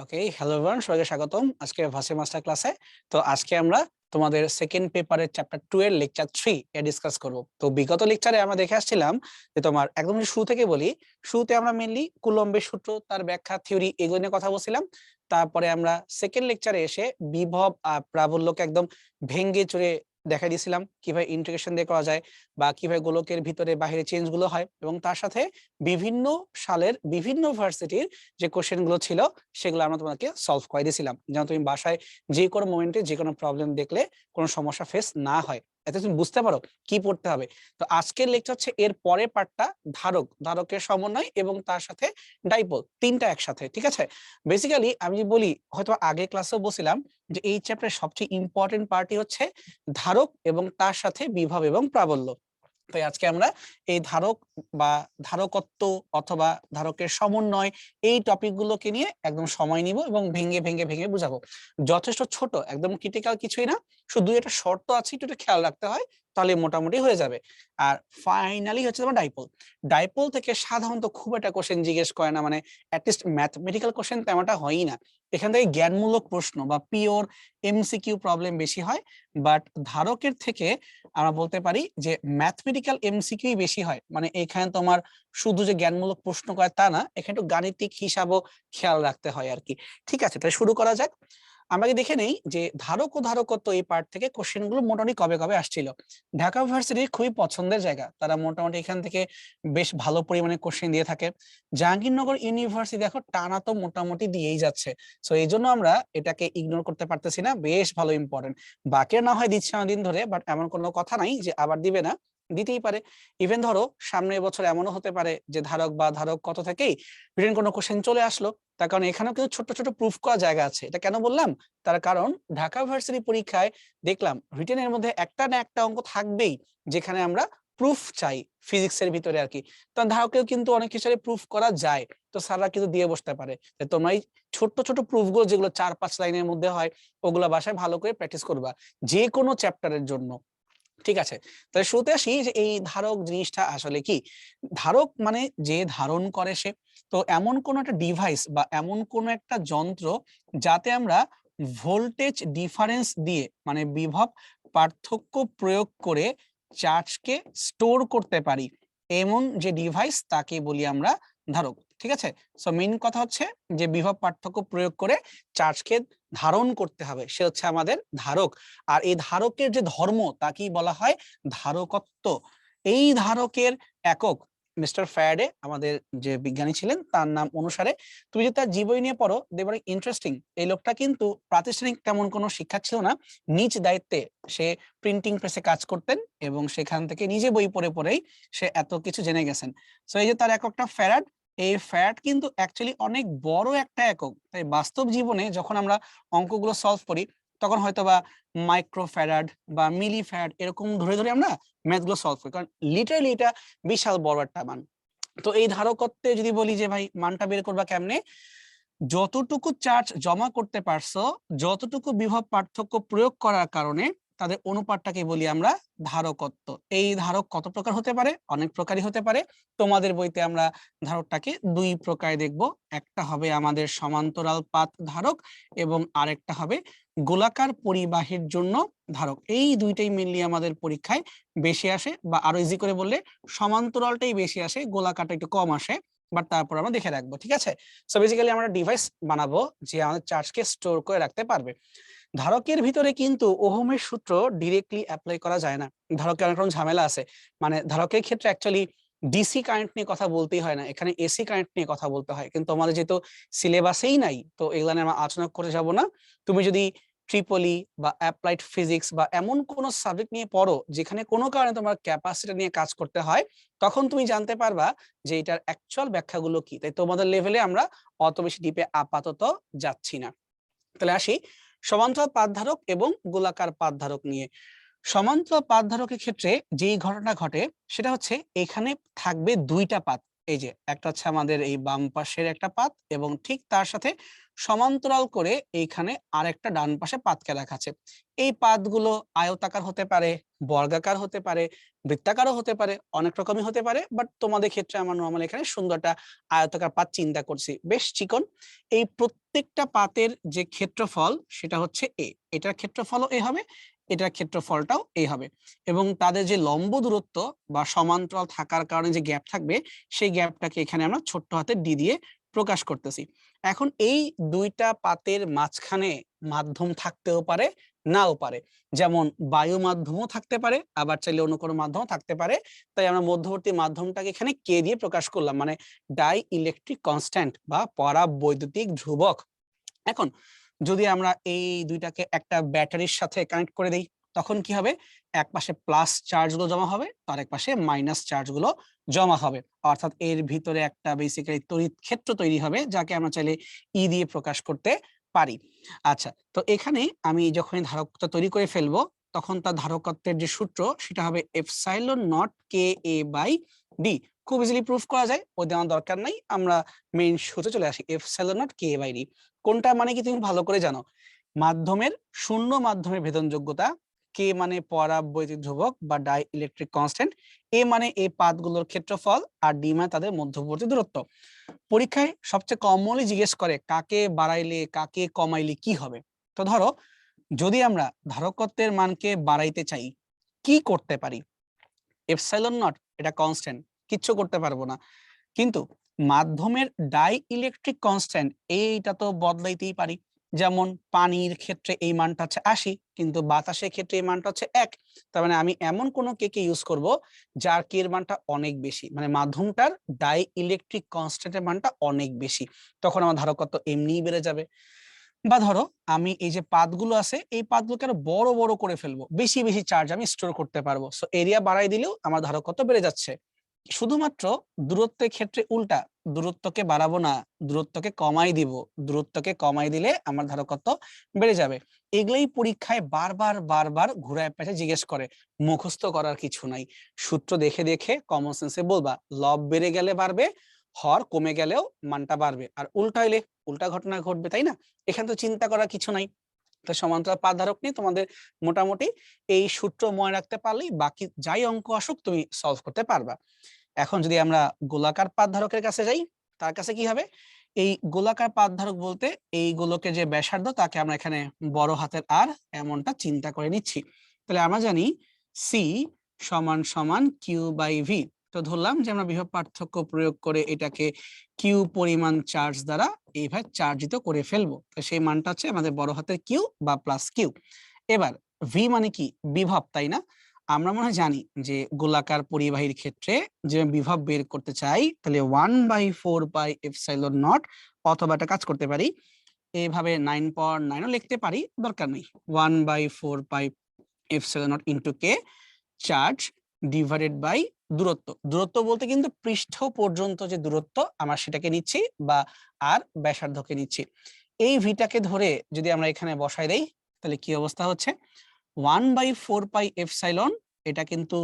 ওকে, hello everyone, সবাইকে স্বাগতম আজকে ভার্সিটি মাস্টার ক্লাসে। তো আজকে আমরা তোমাদের সেকেন্ড পেপারের চ্যাপ্টার 2 এর লেকচার 3 এ ডিসকাস করব। তো বিগত লেকচারে আমরা দেখে আসছিলাম যে তোমার একদম শুরু থেকে বলি, শুরুতে আমরা মেইনলি কুলম্বের সূত্র, তার ব্যাখ্যা, থিওরি এগুলো নিয়ে কথা বলছিলাম। তারপরে আমরা সেকেন্ড লেকচারে এসে বিভব আর প্রাবল্যকে একদম ভেঙে চুরে দেখা দিয়েছিলাম কিভাবে ইন্টিগ্রেশন দিয়ে করা যায় বা কিভাবে গোলকের ভিতরে বাহিরে চেঞ্জ গুলো হয়, এবং তার সাথে বিভিন্ন সালের বিভিন্ন ভার্সিটির যে কোশ্চেন গুলো ছিল সেগুলো আমরা তোমাকে সলভ করে দিয়েছিলাম, যেন তুমি বাসায় যে কোনো মোমেন্টে যে কোনো প্রবলেম দেখলে কোনো সমস্যা ফেস না হয়, এতে তুমি বুঝতে পারো কি পড়তে হবে। তো আজকের লেকচার হচ্ছে এর পরের পার্টটা, ধারকের সমন্বয় এবং তার সাথে ডাইপোল, তিনটা একসাথে। ঠিক আছে, বেসিক্যালি আমি বলি, হয়তো আগে ক্লাসেও বলছিলাম যে এই চ্যাপ্টারের সবচেয়ে ইম্পর্টেন্ট পার্টই হচ্ছে ধারক এবং তার সাথে বিভব এবং প্রাবল্য। তাই আজকে আমরা এই ধারক বা ধারকত্ব অথবা ধারকের সমন্বয় এই টপিকগুলোকে নিয়ে একদম সময় নিব এবং ভেঙে ভেঙে ভেঙে বুঝাবো। যথেষ্ট ছোট, একদম ক্রিটিক্যাল কিছুই না, শুধু একটা শর্ত আছে, একটু খেয়াল রাখতে হয়, তাহলে মোটামুটি হয়ে যাবে। আর ফাইনালি হচ্ছে তোমার ডাইপোল। ডাইপোল থেকে সাধারণত খুব একটা কোশ্চেন জিজ্ঞেস করে না, মানে অ্যাটলিস্ট ম্যাথমেটিক্যাল কোশ্চেন তেমনটা হয়ই না। এখান থেকে জ্ঞানমূলক প্রশ্ন বা পিওর এমসিকিউ প্রবলেম বেশি হয়। বাট ধারকের থেকে আমরা বলতে পারি যে ম্যাথমেটিক্যাল এমসিকিউ বেশি হয়। মানে এখানে তোমার শুধু যে জ্ঞানমূলক প্রশ্ন করে তা না, এখানে একটু গাণিতিক হিসাবও খেয়াল রাখতে হয় আর কি। ঠিক আছে, তাহলে শুরু করা যাক। আমরা দেখে নেই যে ধারক ও ধারকত্ব এই পার্ট থেকে কোশ্চেন গুলো মোটামুটি কবে কবে আসছিল। ঢাকা ইউনিভার্সিটির খুবই পছন্দের জায়গা, তারা মোটামুটি এখান থেকে বেশ ভালো পরিমাণে কোশ্চেন দিয়ে থাকে। জাহাঙ্গীরনগর ইউনিভার্সিটি দেখো টানা তো মোটামুটি দিয়েই যাচ্ছে, সো এই জন্য আমরা এটাকে ইগনোর করতে পারতেছি না, বেশ ভালো ইম্পর্টেন্ট। বাকি না হয় দিচ্ছে অনেকদিন ধরে, বাট এমন কোনো কথা নাই যে আবার দিবে না, দিতেই পারে। ইভেন ধরো সামনের বছর এমনও হতে পারে যে ধারক বা ধারক কত থেকেই রিটেন কোনো কোশ্চেন চলে আসলো। তার কারণ এখানেও কিন্তু ছোট ছোট প্রুফ করা জায়গা আছে। এটা কেন বললাম, তার কারণ ঢাকা ভার্সিটি পরীক্ষায় দেখলাম রিটেনের মধ্যে একটা না একটা অঙ্ক থাকবেই যেখানে আমরা প্রুফ চাই, ফিজিক্সের ভিতরে আর কি। তখন ধারকেও কিন্তু অনেক হিসাবে প্রুফ করা যায়, তো স্যাররা কিন্তু দিয়ে বসতে পারে। তোমরা এই ছোট্ট ছোট প্রুফ গুলো যেগুলো 4-5 লাইনের মধ্যে হয়, ওগুলা বাসায় ভালো করে প্র্যাকটিস করবা যে কোনো চ্যাপ্টারের জন্য। ঠিক আছে, তাহলে শুরুতে আসি যে এই ধারক জিনিসটা আসলে কি। ধারক মানে যে ধারণ করে সে। তো এমন কোন একটা ডিভাইস বা এমন কোন একটা যন্ত্র যাতে আমরা ভোল্টেজ ডিফারেন্স দিয়ে, মানে বিভব পার্থক্য প্রয়োগ করে চার্জকে স্টোর করতে পারি, এমন যে ডিভাইস তাকে বলি আমরা ধারক। ঠিক আছে, সো মেইন কথা হচ্ছে যে বিভব পার্থক্য প্রয়োগ করে চার্জকে ধারণ করতে হবে, সে হচ্ছে আমাদের ধারক। আর এই ধারকের যে ধর্ম তাকেই বলা হয় ধারকত্ব। এই ধারকের একক মিস্টার ফ্যারাডে, আমাদের যে বিজ্ঞানী ছিলেন তার নাম অনুসারে, তুমি যদি তার জীবনী নিয়ে পড়ো দেখবে ইন্টারেস্টিং। এই লোকটা কিন্তু প্রাতিষ্ঠানিক তেমন কোনো শিক্ষা ছিল না, নিজ দায়িত্বে সে প্রিন্টিং প্রেসে কাজ করতেন এবং সেখান থেকে নিজে বই পড়ে পড়েই সে এত কিছু জেনে গেছেন। সো এই যে তার এককটা ফ্যারাড, এই ফ্যারাড কিন্তু অ্যাকচুয়ালি অনেক বড় একটা একক। তাই বাস্তব জীবনে যখন আমরা অঙ্কগুলো সলভ করি তখন হয়তো বা মাইক্রো ফ্যারাড বা মিলি ফ্যারাড এরকম ধরে ধরে আমরা ম্যাথগুলো সলভ করি, কারণ লিটারালি এটা বিশাল বড় একটা মান। তো এই ধারকত্বে যদি বলি যে ভাই মানটা বের করবা কেমনে, যতটুকু চার্জ জমা করতে পারছো, যতটুকু বিভব পার্থক্য প্রয়োগ করার কারণে তাদের অনুপাতটাকে বলি আমরা ধারকত্ব। এই ধারক কত প্রকার হতে পারে, অনেক প্রকারই হতে পারে। তোমাদের বইতে আমরা ধারকটাকে দুই প্রকারে দেখব, একটা হবে আমাদের সমান্তরাল পাত ধারক এবং আরেকটা হবে গোলাকার পরিবাহীর জন্য ধারক। এই দুইটাই মেনলি আমাদের পরীক্ষায় বেশি আসে, বা আরো ইজি করে বললে সমান্তরালটাই বেশি আসে, গোলাকারটা একটু কম আসে, বাট তারপর আমরা দেখে রাখবো। ঠিক আছে, সো বেসিক্যালি আমরা ডিভাইস বানাবো যে আমাদের চার্জকে স্টোর করে রাখতে পারবে। ধারকের ভিতরে কিন্তু ওহমের সূত্র ডিরেক্টলি অ্যাপ্লাই করা যায় না, ধারকের অনেক রকম ঝামেলা আছে। মানে ধারকের ক্ষেত্রে অ্যাকচুয়ালি ডিসি কারেন্ট নিয়ে কথা বলতেই হয় না, এখানে এসি কারেন্ট নিয়ে কথা বলতে হয়, কিন্তু আমাদের যেহেতু সিলেবাসেই নাই তো এগুলো নিয়ে আমরা আলোচনা করে যাব না। তুমি যদি ট্রিপলি বা অ্যাপ্লাইড ফিজিক্স বা এমন কোন সাবজেক্ট নিয়ে পড়ো যেখানে কোনো কারণে তোমার ক্যাপাসিটি নিয়ে কাজ করতে হয়, তখন তুমি জানতে পারবা যে এটার অ্যাকচুয়াল ব্যাখ্যাগুলো কি। তাই তোমাদের লেভেলে আমরা অত বেশি ডিপে আপাতত যাচ্ছি না। তাহলে আসি সমান্তরাল পাতধারক এবং গোলাকার পাতধারক নিয়ে। সমান্তরাল পাতধারকের ক্ষেত্রে যেই ঘটনা ঘটে সেটা হচ্ছে এখানে থাকবে দুইটা পাত। এই যে একটা হচ্ছে আমাদের এই বাম পাশের একটা পাত এবং ঠিক তার সাথে সমান্তরাল করে এইখানে আরেকটা ডান পাশে পাতকে রাখা আছে। এই পাতগুলো আয়তাকার হতে পারে, বর্গাকার হতে পারে, বৃত্তাকারও হতে পারে, অনেক রকমই হতে পারে, বাট তোমাদের ক্ষেত্রে আমার নরমাল এখানে সুন্দর একটা আয়তাকার পাত চিন্তা করছি, বেশ চিকন। এই প্রত্যেকটা পাতের যে ক্ষেত্রফল সেটা হচ্ছে এ, এটার ক্ষেত্রফলও এ হবে, এটার ক্ষেত্রফলটাও এ হবে, এবং তাদের যে লম্ব দূরত্ব বা সমান্তরাল থাকার কারণে যে গ্যাপ থাকবে সেই গ্যাপটাকে এখানে আমরা ছোট্ট হাতের ডি দিয়ে প্রকাশ করতেছি। এখন এই দুইটা পাতের মাঝখানে মাধ্যম থাকতেও পারে, নাও পারে, যেমন বায়ু মাধ্যমও থাকতে পারে, আবার চাইলে অন্য কোনো মাধ্যমও থাকতে পারে। তাই আমরা মধ্যবর্তী মাধ্যমটাকে এখানে কে দিয়ে প্রকাশ করলাম, মানে ডাই ইলেকট্রিক কনস্ট্যান্ট বা পরাবৈদ্যুতিক ধ্রুবক। এখন যদি আমরা এই দুইটাকে একটা ব্যাটারির সাথে কানেক্ট করে দেই, তখন কি হবে, এক পাশে প্লাস চার্জগুলো জমা হবে, তার এক পাশে মাইনাস চার্জগুলো জমা হবে, অর্থাৎ এর ভিতরে একটা বেসিক্যালি তড়িৎ ক্ষেত্র তৈরি হবে, যাকে আমরা চাইলে ই দিয়ে প্রকাশ করতে পারি। আচ্ছা, তো এখানে আমি যখন ধারকটা তৈরি করে ফেলবো, তখন তার ধারকত্বের যে সূত্র সেটা হবে epsilon not K A by D. খুব ইজিলি প্রুফ করা যায়, ওই দেওয়ার দরকার নাই, আমরা মেইন সূত্রে চলে আসি, epsilon not K A by D. কোনটা মানে কি তুমি ভালো করে জানো, মাধ্যমের শূন্য মাধ্যমের ভেদনযোগ্যতা, কে মানে পরাবৈদ্যুতিক ধ্রুবক বা ডাই ইলেকট্রিক কনস্ট্যান্ট, এ মানে এই পাতগুলোর ক্ষেত্রফল, আর ডি মানে তাদের মধ্যবর্তী দূরত্ব। পরীক্ষায় সবচেয়ে কমনলি জিজ্ঞেস করে কাকে বাড়াইলে কাকে কমাইলে কি হবে। তো ধরো, যদি আমরা ধারকত্বের মানকে বাড়াইতে চাই, কি করতে পারি, এপসাইলন নট এটা কনস্ট্যান্ট, কিচ্ছু করতে পারবো না, কিন্তু মাধ্যমের ডাই ইলেকট্রিক কনস্ট্যান্ট এইটা তো বদলাইতেই পারি। যেমন পানির ক্ষেত্রে এই মানটা হচ্ছে 80, কিন্তু বাতাসের ক্ষেত্রে এই মানটা হচ্ছে 1। তার মানে আমি এমন কোন কে কে ইউজ করব যার কে এর মানটা অনেক বেশি, মানে মাধ্যমটার ডাই ইলেকট্রিক কনস্ট্যান্টের মানটা অনেক বেশি, তখন আমার ধারকত্ব এমনিই বেড়ে যাবে। বা ধরো আমি এই যে পাতগুলো আছে এই পাতগুলোকে আরো বড় বড় করে ফেলবো, বেশি বেশি চার্জ আমি স্টোর করতে পারবো, সো এরিয়া বাড়াই দিলেও আমার ধারকত্ব বেড়ে যাচ্ছে। শুধুমাত্র দূরত্বের ক্ষেত্রে উল্টা, দূরত্বকে বাড়াবো না, দূরত্বকে কমাই দিব, দূরত্বকে কমাই দিলে আমার ধারকত্ব বেড়ে যাবে। এগুলোই পরীক্ষায় বারবার বারবার ঘুরায় পেঁচায় জিজ্ঞেস করে, মুখস্থ করার কিছু নাই, সূত্র দেখে দেখে কমন সেন্সে বলবা, লব বেড়ে গেলে বাড়বে, হর কমে গেলেও মানটা বাড়বে, আর উল্টা হইলে উল্টা ঘটনা ঘটবে, তাই না? এখানে তো চিন্তা করার কিছু নাই। তো সমান্তরাল পাত ধারক নিয়ে তোমাদের মোটামুটি এই সূত্র মনে রাখতে পারলেই বাকি যাই অঙ্ক আসুক তুমি সলভ করতে পারবা। এখন যদি আমরা গোলাকার পাত ধারকের কাছে যাই, তার কাছে কি হবে, এই গোলাকার পাত ধারক বলতে এই গোলকের যে ব্যাসার্ধ তাকে আমরা এখানে বড় হাতের আর এমনটা চিন্তা করে নিচ্ছি। তাহলে আমরা জানি সি সমান সমান কিউ বাই ভি। তো ধরলাম যে আমরা বিভব পার্থক্য প্রয়োগ করে এটাকে কিউ পরিমাণ চার্জ দ্বারা এইভাবে চার্জিত করে ফেলবো, তো সেই মানটা হচ্ছে আমাদের বড় হাতের কিউ বা প্লাস কিউ। এবার ভি মানে কি, বিভব, তাই না? আমরা মনে হয় জানি যে গোলাকার পরিবাহীর ক্ষেত্রে যে বিভব বের করতে চাই, তাহলে 1/4 পাই এপসাইলন নট, অথবা একটা কাজ করতে পারি, এইভাবে 9.9ও লিখতে পারি, দরকার নেই, 1/4 pi epsilon naught into K, charge divided by দূরত্ব। দূরত্ব বলতে কিন্তু পৃষ্ঠ পর্যন্ত যে দূরত্ব আমরা সেটাকে নিচ্ছি, বা আর ব্যাসার্ধকে নিচ্ছি। এই ভিটাকে ধরে যদি আমরা এখানে বসাই দেই, তাহলে কি অবস্থা হচ্ছে, 1/4 পাই এপসাইলন, এটা কিন্তু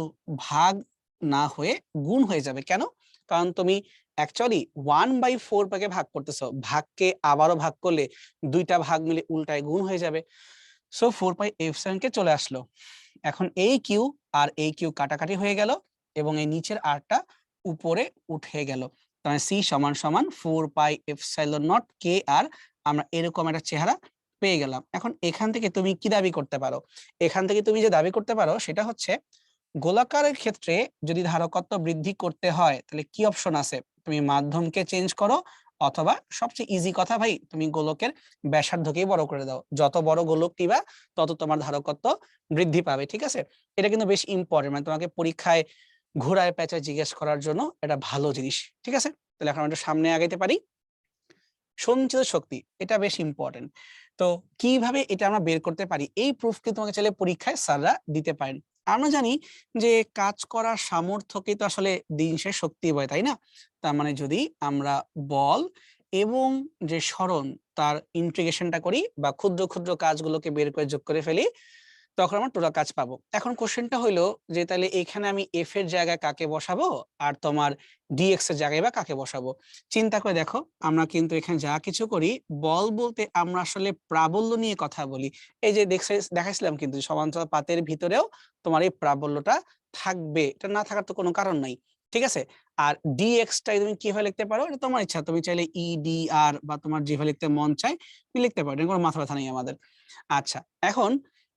ভাগ না হয়ে গুণ হয়ে যাবে। কেন? কারণ তুমি অ্যাকচুয়ালি 1/4 ভাগ করতেছো, ভাগকে আবারও ভাগ করলে দুইটা ভাগ মিলে উল্টায় গুণ হয়ে যাবে। সো 4 পাই এপসাইলন কে চলে আসলো। এখন এই কিউ আর এই কিউ কাটাকাটি হয়ে গেল, এবং এই নিচের আরটা উপরে উঠে গেল। তাহলে সি সমান সমান 4 পাই এপসাইলন নট কে আর, আমরা এরকম একটা চেহারা পেয়ে গেলাম। এখন এখান থেকে তুমি কি দাবি করতে পারো, এখান থেকে তুমি যে দাবি করতে পারো সেটা হচ্ছে, গোলাকারের ক্ষেত্রে যদি ধারকত্ব বৃদ্ধি করতে হয় তাহলে কি অপশন আছে, তুমি মাধ্যমকে চেঞ্জ করো, অথবা সবচেয়ে ইজি কথা ভাই, তুমি গোলকের ব্যাসার্ধকেই বড় করে দাও, যত বড় গোলক নিবা তত তোমার ধারকত্ব বৃদ্ধি পাবে। ঠিক আছে, এটা কিন্তু বেশ ইম্পর্টেন্ট, মানে তোমাকে পরীক্ষায় ঘোরায় পেঁচায় জিজ্ঞেস করার জন্য এটা ভালো জিনিস। ঠিক আছে, তাহলে এখন আমরা সামনে আগাইতে পারি। সঞ্চিত শক্তি, এটা বেশ ইম্পর্টেন্ট। তো কিভাবে এটা আমরা বের করতে পারি, এই প্রুফ কিন্তু তোমাকে চাইলে পরীক্ষায় স্যাররা দিতে পারেন। আমরা জানি যে কাজ করার সামর্থ্যকে তো আসলে দিন শেষে শক্তি বলে, তাই না? তার মানে যদি আমরা বল এবং যে সরণ তার ইন্টিগ্রেশনটা করি, বা ক্ষুদ্র ক্ষুদ্র কাজগুলোকে বের করে যোগ করে ফেলি, তখন আমরা টোটাল কাজ পাবো। এখন কোশ্চেনটা হইলো যে তাহলে এখানে আমি এফ এর জায়গায় কাকে বসাবো আর তোমার ডিএক্স এর জায়গায় বা কাকে বসাবো। চিন্তা করে দেখো, আমরা কিন্তু এখানে যা কিছু করি বল বলতে আমরা আসলে প্রাবল্য নিয়ে কথা বলি। এই যে দেখাইছিলাম কিন্তু সমান্তরাল পাতের ভিতরেও তোমার এই প্রাবল্যটা থাকবে, এটা না থাকার তো কোনো কারণ নাই। ঠিক আছে, আর ডিএক্স টাই তুমি কিভাবে লিখতে পারো এটা তোমার ইচ্ছা, তুমি চাইলে ই ডি আর বা তোমার যেভাবে লিখতে মন চায় তুমি লিখতে পারো, এটা কোনো মাথা ব্যথা নেই আমাদের। আচ্ছা, এখন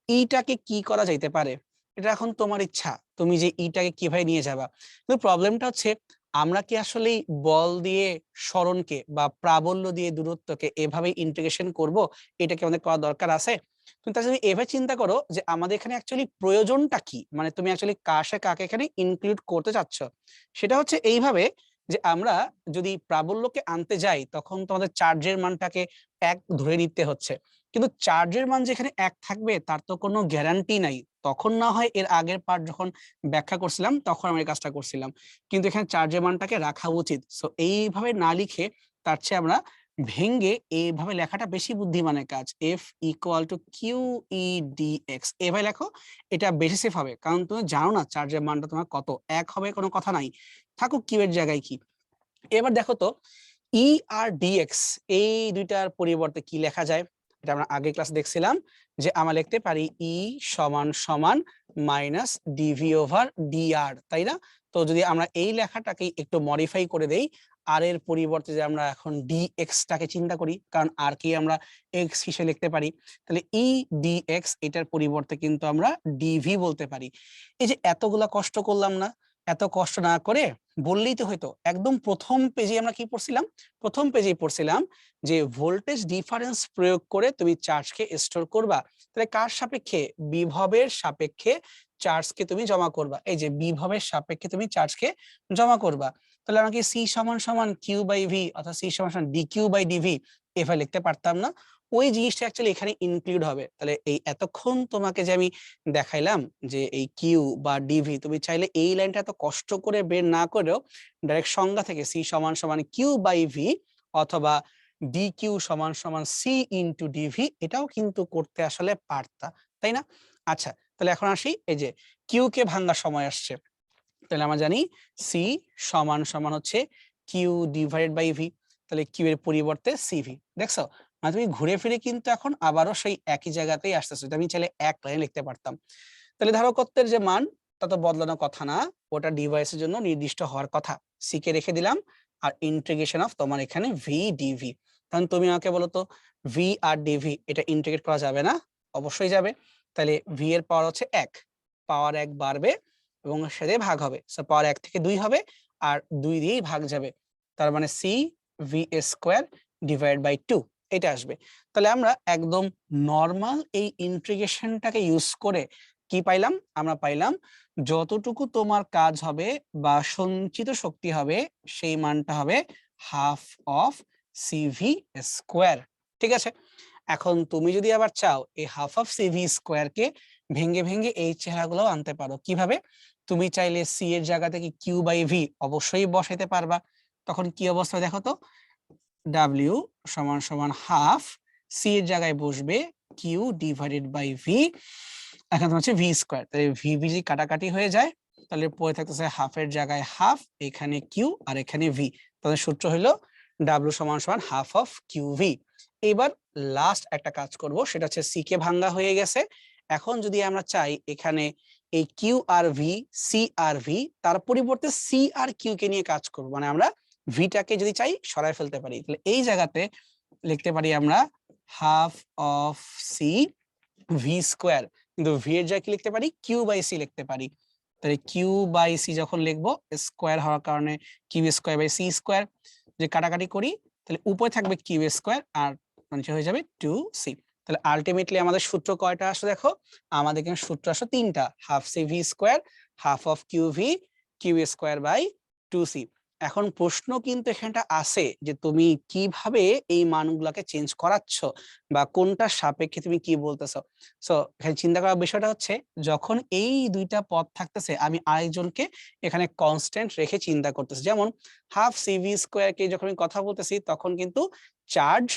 ইটাকে কি করা যাইতে পারে এটা এখন তোমার ইচ্ছা, তুমি যে ইটাকে কিভাবে নিয়ে যাবা। কিন্তু প্রবলেমটা হচ্ছে আমরা কি আসলে বল দিয়ে সরণকে বা প্রাবল্য দিয়ে দূরত্বকে এভাবে ইন্টিগ্রেশন করব, এটা কি আমাদের করা দরকার আছে? তুমি তাহলে যদি এভাবে চিন্তা করো যে আমাদের এখানে অ্যাকচুয়ালি প্রয়োজনটা কি, মানে তুমি অ্যাকচুয়ালি কার সাথে কাকে এখানে ইনক্লুড করতে চাচ্ছ, সেটা হচ্ছে এইভাবে যে আমরা যদি প্রাবল্যকে আনতে যাই তখন তোমাদের চার্জের মানটাকে 1 ধরে নিতে হচ্ছে, কিন্তু চার্জের মান যেখানে 1 থাকবে তার তো কোনো গ্যারান্টি নাই। তখন না হয় এর আগের পার্ট যখন ব্যাখ্যা করছিলাম তখন আমি এই কাজটা করছিলাম, কিন্তু এখানে চার্জের মানটাকে রাখা উচিত। সো এইভাবে না লিখে তার চেয়ে আমরা ভেঙ্গে এইভাবে লেখাটা বেশি বুদ্ধিমানের কাজ। F equal to Q E D X এভাবে লেখো, এটা বেশি সেফ হবে, কারণ তুমি জানো না চার্জের মানটা তোমার কত, 1 হবে কোনো কথা নাই, থাকুক কিউ এর জায়গায় কি। এবার দেখো তো ই আর ডিএক্স এই দুইটার পরিবর্তে কি লেখা যায়, এটা আমরা আগে ক্লাস দেখছিলাম যে আমরা লিখতে পারি ই সমান সমান মাইনাস ডিভি ওভার ডিআর, তাই না? তো যদি আমরা এই লেখাটাকে একটু মডিফাই করে দেই, আর এর পরিবর্তে যে আমরা এখন ডিএক্স টাকে চিন্তা করি, কারণ আর কি আমরা এক্স হিসেবে লিখতে পারি, তাহলে ই ডিএক্স এটার পরিবর্তে কিন্তু আমরা ডিভি বলতে পারি। এই যে এতগুলা কষ্ট করলাম না, এত কষ্ট না করে বললেই তো হয়তো। একদম প্রথম পেজে আমরা কি পড়ছিলাম, প্রথম পেজেই পড়ছিলাম যে ভোল্টেজ ডিফারেন্স প্রয়োগ করে তুমি চার্জকে স্টোর করবা। তাহলে কার সাপেক্ষে? বিভবের সাপেক্ষে চার্জকে তুমি জমা করবা। এই যে বিভবের সাপেক্ষে তুমি চার্জকে জমা করবা। তাহলে আমাকে সি সমান সমান কিউ বাই ভি অর্থাৎ সি সমান সমান ডি কিউ বাই ডিভি এভাবে লিখতে পারতাম না? ওই জিনিসটা অ্যাকচুয়ালি এখানে ইনক্লুড হবে। তাহলে এই এতক্ষণ তোমাকে যে আমি দেখাইলাম যে এই কিউ বা ডিভি, তুমি চাইলে এই লাইনটা এত কষ্ট করে বের না করেও ডাইরেক্ট সংজ্ঞা থেকে সি সমান সমান কিউ বাই ভি অথবা ডি কিউ সমান সমান সি ইন্টু ডিভি এটাও কিন্তু করতে আসলে পারতা, তাই না? আচ্ছা, তাহলে এখন আসি এই যে কিউ কে ভাঙার সময় আসছে। তাহলে আমরা জানি সি সমান সমান হচ্ছে কিউ ডিভাইডেড বাই ভি, তাহলে কিউ এর পরিবর্তে সিভি। দেখছো, মানে তুমি ঘুরে ফিরে কিন্তু এখন আবারও সেই একই জায়গাতেই আসতেছো, আমি চাইলে এক লাইনে লিখতে পারতাম। তাহলে ধারকত্বের যে মান তা তো বদলানোর কথা না, ওটা ডিভাইসের জন্য নির্দিষ্ট হওয়ার কথা। সি কে রেখে দিলাম আর ইন্টিগ্রেশন অফ তোমার এখানে ভি ডিভি। তখন তুমি আমাকে বলো তো ভি আর ডিভি এটা ইন্টিগ্রেট করা যাবে না? অবশ্যই যাবে। তাহলে ভি এর পাওয়ার হচ্ছে 1, পাওয়ার 1 বাড়বে এবং সেটা ভাগ হবে, সো পাওয়ার 1 থেকে 2 হবে আর 2 দিয়েই ভাগ যাবে, তার মানে C V square divide by 2 এটা আসবে। তাহলে আমরা একদম নরমাল এই ইন্টিগ্রেশনটাকে ইউজ করে কি পাইলাম? আমরা পাইলাম যতটুকু তোমার কাজ হবে বা সঞ্চিত শক্তি হবে সেই মানটা হবে হাফ অফ সিভি স্কোয়ার। ঠিক আছে, এখন তুমি যদি আবার চাও এই হাফ অফ সিভি স্কোয়ার কে ভেঙে ভেঙে এই চেহারাগুলো আনতে পারো। কিভাবে? তুমি চাইলে সি এর জায়গা থেকে কিউ বাই ভি অবশ্যই বসাইতে পারবা। তখন কি অবস্থা দেখো তো, ডাব্লিউ সমান সমান হাফ, সি এর জায়গায় বসবে কিউ ডিভাইডেড বাই ভি, এখন তোমার হচ্ছে ভি স্কোয়ার, তাহলে ভি ভি যদি কাটাকাটি হয়ে যায় তাহলে পড়ে থাকতেছে হাফের জায়গায় হাফ, এখানে কিউ আর এখানে ভি, তাহলে সূত্র হলো ডাব্লিউ সমান সমান হাফ অফ কিউ ভি। এবার লাস্ট একটা কাজ করব, সেটা হচ্ছে সি কে ভাঙ্গা হয়ে গেছে। এখন যদি আমরা চাই এখানে এই কিউ আর ভি সি আর ভি তার পরিবর্তে সি আর কিউ কে নিয়ে কাজ করব, মানে আমরা ভিটাকে যদি চাই সরাই ফেলতে পারি, তাহলে এই জায়গাতে লিখতে পারি আমরা half of C V square, কিন্তু ভি এর জায়গায় কি লিখতে পারি? কিউ বাই সি লিখতে পারি। তাহলে কিউ বাই সি যখন লিখবো স্কোয়ার হওয়ার কারণে Q square by C square, যে কাটাকাটি করি তাহলে উপরে থাকবে কিউ স্কোয়ার আর নিচে হয়ে যাবে 2c। তাহলে আলটিমেটলি আমাদের সূত্র কয়টা আসে দেখো, আমাদের এখানে সূত্র আসে 3টা, half C V square, half of Q V, Q square by 2c। এখন প্রশ্ন কিন্তু এখানটা আছে যে তুমি কিভাবে এই মানগুলোকে চেঞ্জ করাচ্ছ বা কোনটার সাপেক্ষে তুমি কি বলতেছো। সো এখানে চিন্তা করার বিষয়টা হচ্ছে যখন এই দুইটা পদ থাকতেছে আমি আরেকজনকে এখানে কনস্ট্যান্ট রেখে চিন্তা করতেছি, যেমন হাফ সিভি স্কোয়ার কে যখন আমি কথা বলতেছি তখন কিন্তু চার্জ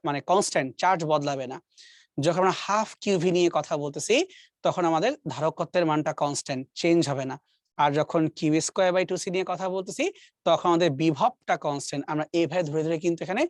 মানে কনস্ট্যান্ট, চার্জ বদলাবে না। যখন আমরা হাফ কিউভি নিয়ে কথা বলতেছি তখন আমাদের ধারকত্বের মানটা কনস্ট্যান্ট, চেঞ্জ হবে না। আর যখন Q square by two C নিয়ে কথা বলতেছি তখন আমাদের বিভবটা কনস্ট্যান্ট। আমরা এইভাবে ধরে ধরে কিন্তু এখানে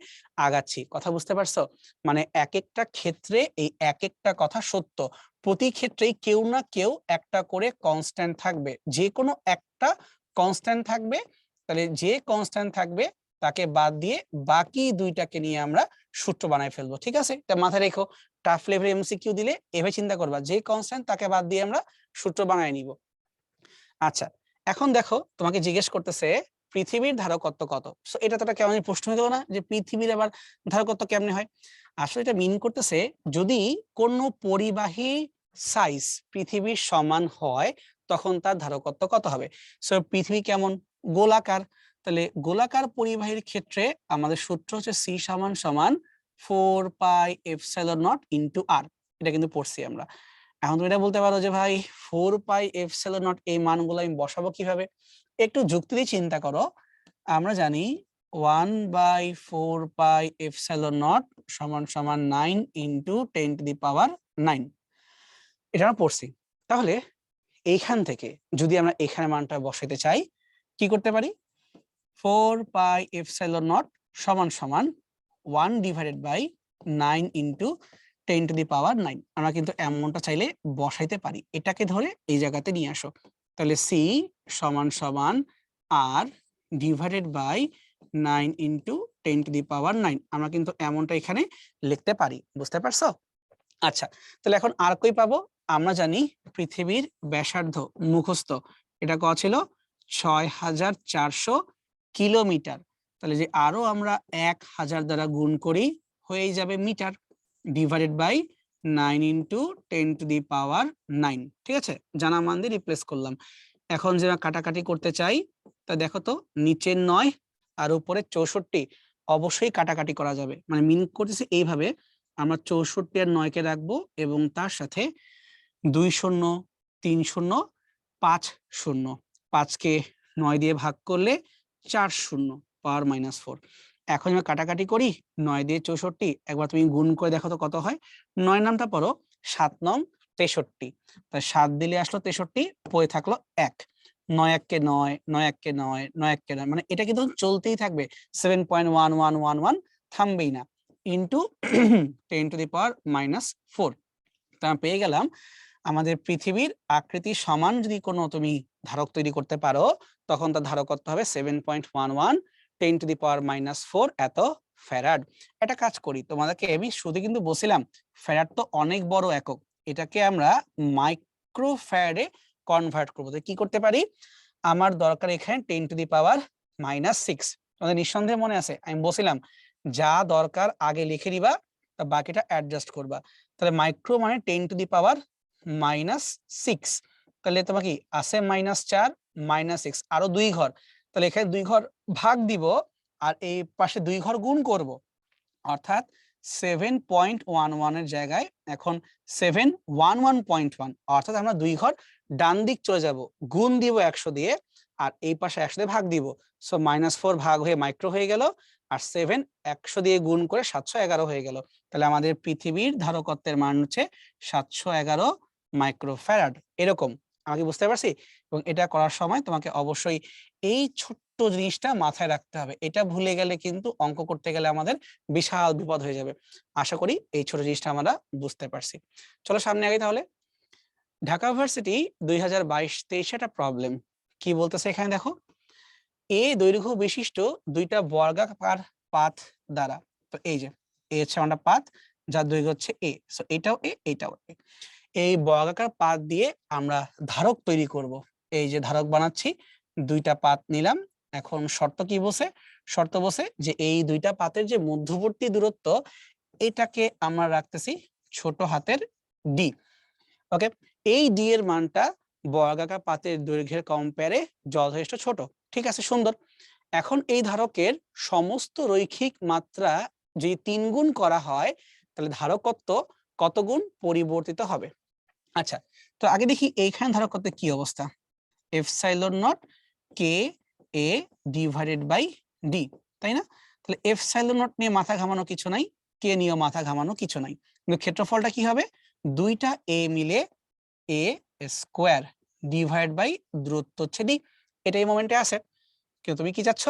আগাচ্ছি। কথা বুঝতে পারছো? মানে এক একটা ক্ষেত্রে এই এক একটা কথা সত্য, প্রতি ক্ষেত্রেই কেউ না কেউ একটা করে কনস্ট্যান্ট থাকবে, যে কোনো একটা কনস্ট্যান্ট থাকবে। তাহলে যে কনস্ট্যান্ট থাকবে তাকে বাদ দিয়ে বাকি দুইটাকে নিয়ে আমরা সূত্র বানাই ফেলবো। ঠিক আছে, এটা মাথায় রেখো। টাফ লেভেল এমসিকিউ দিলে এভাবে চিন্তা করবা, যে কনস্ট্যান্ট তাকে বাদ দিয়ে আমরা সূত্র বানাই নিব। আচ্ছা, এখন দেখো তোমাকে জিজ্ঞেস করতেছে পৃথিবীর ধারকত্ব কত। সো এটা তো একটা কেমন প্রশ্ন হয়ে গেল না, যে পৃথিবীর আবার ধারকত্ব কেমনে হয়। আসলে এটা মিন করতেছে যদি কোনো পরিবাহী সাইজ পৃথিবীর সমান হয় তখন তার ধারকত্ব কত হবে। সো পৃথিবী কেমন, গোলাকার। তাহলে গোলাকার পরিবাহীর ক্ষেত্রে আমাদের সূত্র হচ্ছে সি সমান সমান 4πε0 ইন্টু আর। এটা কিন্তু পড়ছি আমরা। এখন তুমি এটা বলতে পারো যে ভাই 4πε0 এই মানগুলো আমি বসাবো কিভাবে। একটু যুক্তি দিয়ে চিন্তা করো। আমরা জানি 1/4πε0 সমান সমান 9 ইন্টু 10⁻৯। এটা আমরা পড়ছি। তাহলে এইখান থেকে যদি আমরা এখানে মানটা বসাতে চাই কি করতে পারি, 4πε0 সমান সমান 1/9 ইন্টু 10⁻৯। আমরা কিন্তু এমনটা চাইলে বসাইতে পারি। এটাকে ধরে এই জায়গাতে নিয়ে আসো। তাহলে সি সমান সমান আর ডিভাইডেড বাই 9 ইন্টু 10⁻৯। আমরা কিন্তু এমনটা এখানে লিখতে পারি। বুঝতে পারছো? আচ্ছা, তাহলে এখন আর কই পাবো। আমরা জানি পৃথিবীর ব্যাসার্ধ মুখস্থ, এটা কত ছিল, ৬৪০০ কিলোমিটার। তাহলে যে আরো আমরা ১০০০ দ্বারা গুণ করি হয়ে যাবে মিটার, ডিভাইডেড বাই 9 ইন্টু 10⁻৯। ঠিক আছে, জানা মান দিয়ে রিপ্লেস করলাম। এখন যে কাটাকাটি করতে চাই তা দেখো তো, নিচের ৯ আর উপরে ৬৪ অবশ্যই কাটাকাটি করা যাবে। মানে মিন করতেছি এইভাবে, আমরা ৬৪ আর ৯ কে রাখবো এবং তার সাথে ২ শূন্য ৩ শূন্য ৫ শূন্য, ৫ কে ৯ দিয়ে ভাগ করলে ৪ শূন্য, পাওয়ার -4। এখন আমরা কাটাকাটি করি, ৯ দিয়ে ৬৪ একবার তুমি গুণ করে দেখো তো কত হয়। ৯ নামটা পড়ো, ৭ নং ৬৩। তাই ৭ দিলে আসলো ৬৩, পড়ে থাকলো ১। ৯ ১ কে ৯, ৯ ১ কে ৯, ৯ ১ কে ৯, মানে এটা কিন্তু চলতেই থাকবে। 7.1111 থামবেই না, ইন্টু 10⁻⁻4। তা পেয়ে গেলাম আমাদের পৃথিবীর আকৃতি সমান যদি কোনো তুমি ধারক তৈরি করতে পারো তখন তার ধারকত্ব হবে 7.11 10⁻⁻4 এত ফ্যারাড। একটা কাজ করি, তোমাদেরকে আমি শুধু কিন্তু বলছিলাম ফ্যারাড তো অনেক বড় একক, এটাকে আমরা মাইক্রো ফ্যারাডে কনভার্ট করবো। তো কি করতে পারি, আমার দরকার এখানে 10⁻⁻6। তোমাদের নিঃসন্দেহে মনে আছে আমি বলছিলাম যা দরকার আগে লিখে নিবা, বাকিটা অ্যাডজাস্ট করবা। তাহলে মাইক্রো মানে 10⁻⁻6। তাহলে তোমার কি আছে -4 -6, আরো 2 ঘর। তাহলে এখানে 2 ঘর ভাগ দিব আর এই পাশে 2 ঘর গুণ করব, অর্থাৎ 7.11 এর জায়গায় এখন 711.1, অর্থাৎ আমরা 2 ঘর ডান দিক চলে যাব, গুণ দিব 100 দিয়ে আর এই পাশে 100 দিয়ে ভাগ দিব। সো -4 ভাগ হয়ে মাইক্রো হয়ে গেল আর 7 100 দিয়ে গুণ করে 711 হয়ে গেল। তাহলে আমাদের পৃথিবীর ধারকত্বের মান হচ্ছে 711 মাইক্রোফ্যারাড। এরকম, আমাকে বুঝতে পারছি? এবং এটা করার সময় তোমাকে অবশ্যই এই ছোট্ট জিনিসটা মাথায় রাখতে হবে। এটা ভুলে গেলে কিন্তু অঙ্ক করতে গেলে আমাদের বিশাল বিপদ হয়ে যাবে। আশা করি এই ছোট জিনিসটা আমরা বুঝতে পারছি। চলো সামনে আগাই তাহলে। ঢাকা ভার্সিটি 2022-23 একটা প্রবলেম কি বলতেছে এখানে দেখো, এ দৈর্ঘ্য বিশিষ্ট দুইটা বর্গাকার পাত দ্বারা, তো এই যে এ হচ্ছে আমরা পাত যার দৈর্ঘ্য হচ্ছে এ, সো এটাও এ এটাও এ, এই বর্গাকার পাত দিয়ে আমরা ধারক তৈরি করব। এই যে ধারক বানাচ্ছি, দুইটা পাত নিলাম। এখন শর্ত কি বসে, শর্ত বসে যে এই দুইটা পাতের যে মধ্যবর্তী দূরত্ব এটাকে আমরা রাখতেছি ছোট হাতের ডি। ওকে, এই ডি এর মানটা বর্গাকার পাতের দৈর্ঘ্যের কম্পেয়ারে যথেষ্ট ছোট। ঠিক আছে, সুন্দর। এখন এই ধারকের সমস্ত রৈখিক মাত্রা যদি 3 গুণ করা হয় তাহলে ধারকত্ব কত গুণ পরিবর্তিত হবে। আচ্ছা, তো আগে দেখি এইখানে ধারকত্বের কি অবস্থা। Epsilon not K A divided by D, তাই না? তাহলে এপসাইলন নট নিয়ে মাথা ঘামানো কিছু নাই, কে নিয়ে মাথা ঘামানো কিছু নাই, কিন্তু ক্ষেত্রফলটা কি হবে, দুইটা এ মিলে এ স্কোয়ার ডিভাইড বাই দূরত্ব হচ্ছে ডি, এটা এই মোমেন্টে আছে। কিন্তু তুমি কি চাচ্ছ,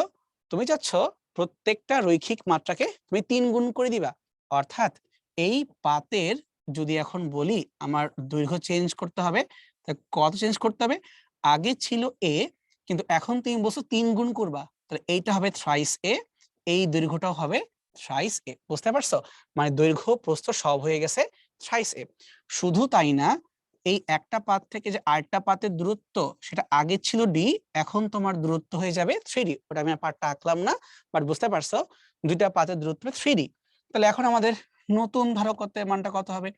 তুমি চাচ্ছ প্রত্যেকটা রৈখিক মাত্রাকে তুমি 3 গুণ করে দিবা। অর্থাৎ এই পাতের যদি এখন বলি আমার দৈর্ঘ্য চেঞ্জ করতে হবে, তা কত চেঞ্জ করতে হবে, আগে ছিল এ কিন্তু এখন তুমি বলছো 3 গুণ করবা, তাহলে এইটা হবে থ্রাইস এ, এই দৈর্ঘ্যটাও হবে থ্রাইস এ। বুঝতে পারছো, মানে দৈর্ঘ্য প্রস্থ সব হয়ে গেছে থ্রাইস এ। শুধু তাই না, এই একটা পাত থেকে যে আরেকটা পাতের দূরত্ব সেটা আগে ছিল ডি, এখন তোমার দূরত্ব হয়ে যাবে 3d। ওটা আমি পার্টটা আঁকলাম না, বাট বুঝতে পারছো দুইটা পাতের দূরত্ব 3d। তাহলে এখন আমাদের নতুন ধারকত্বের মানটা কত হবে,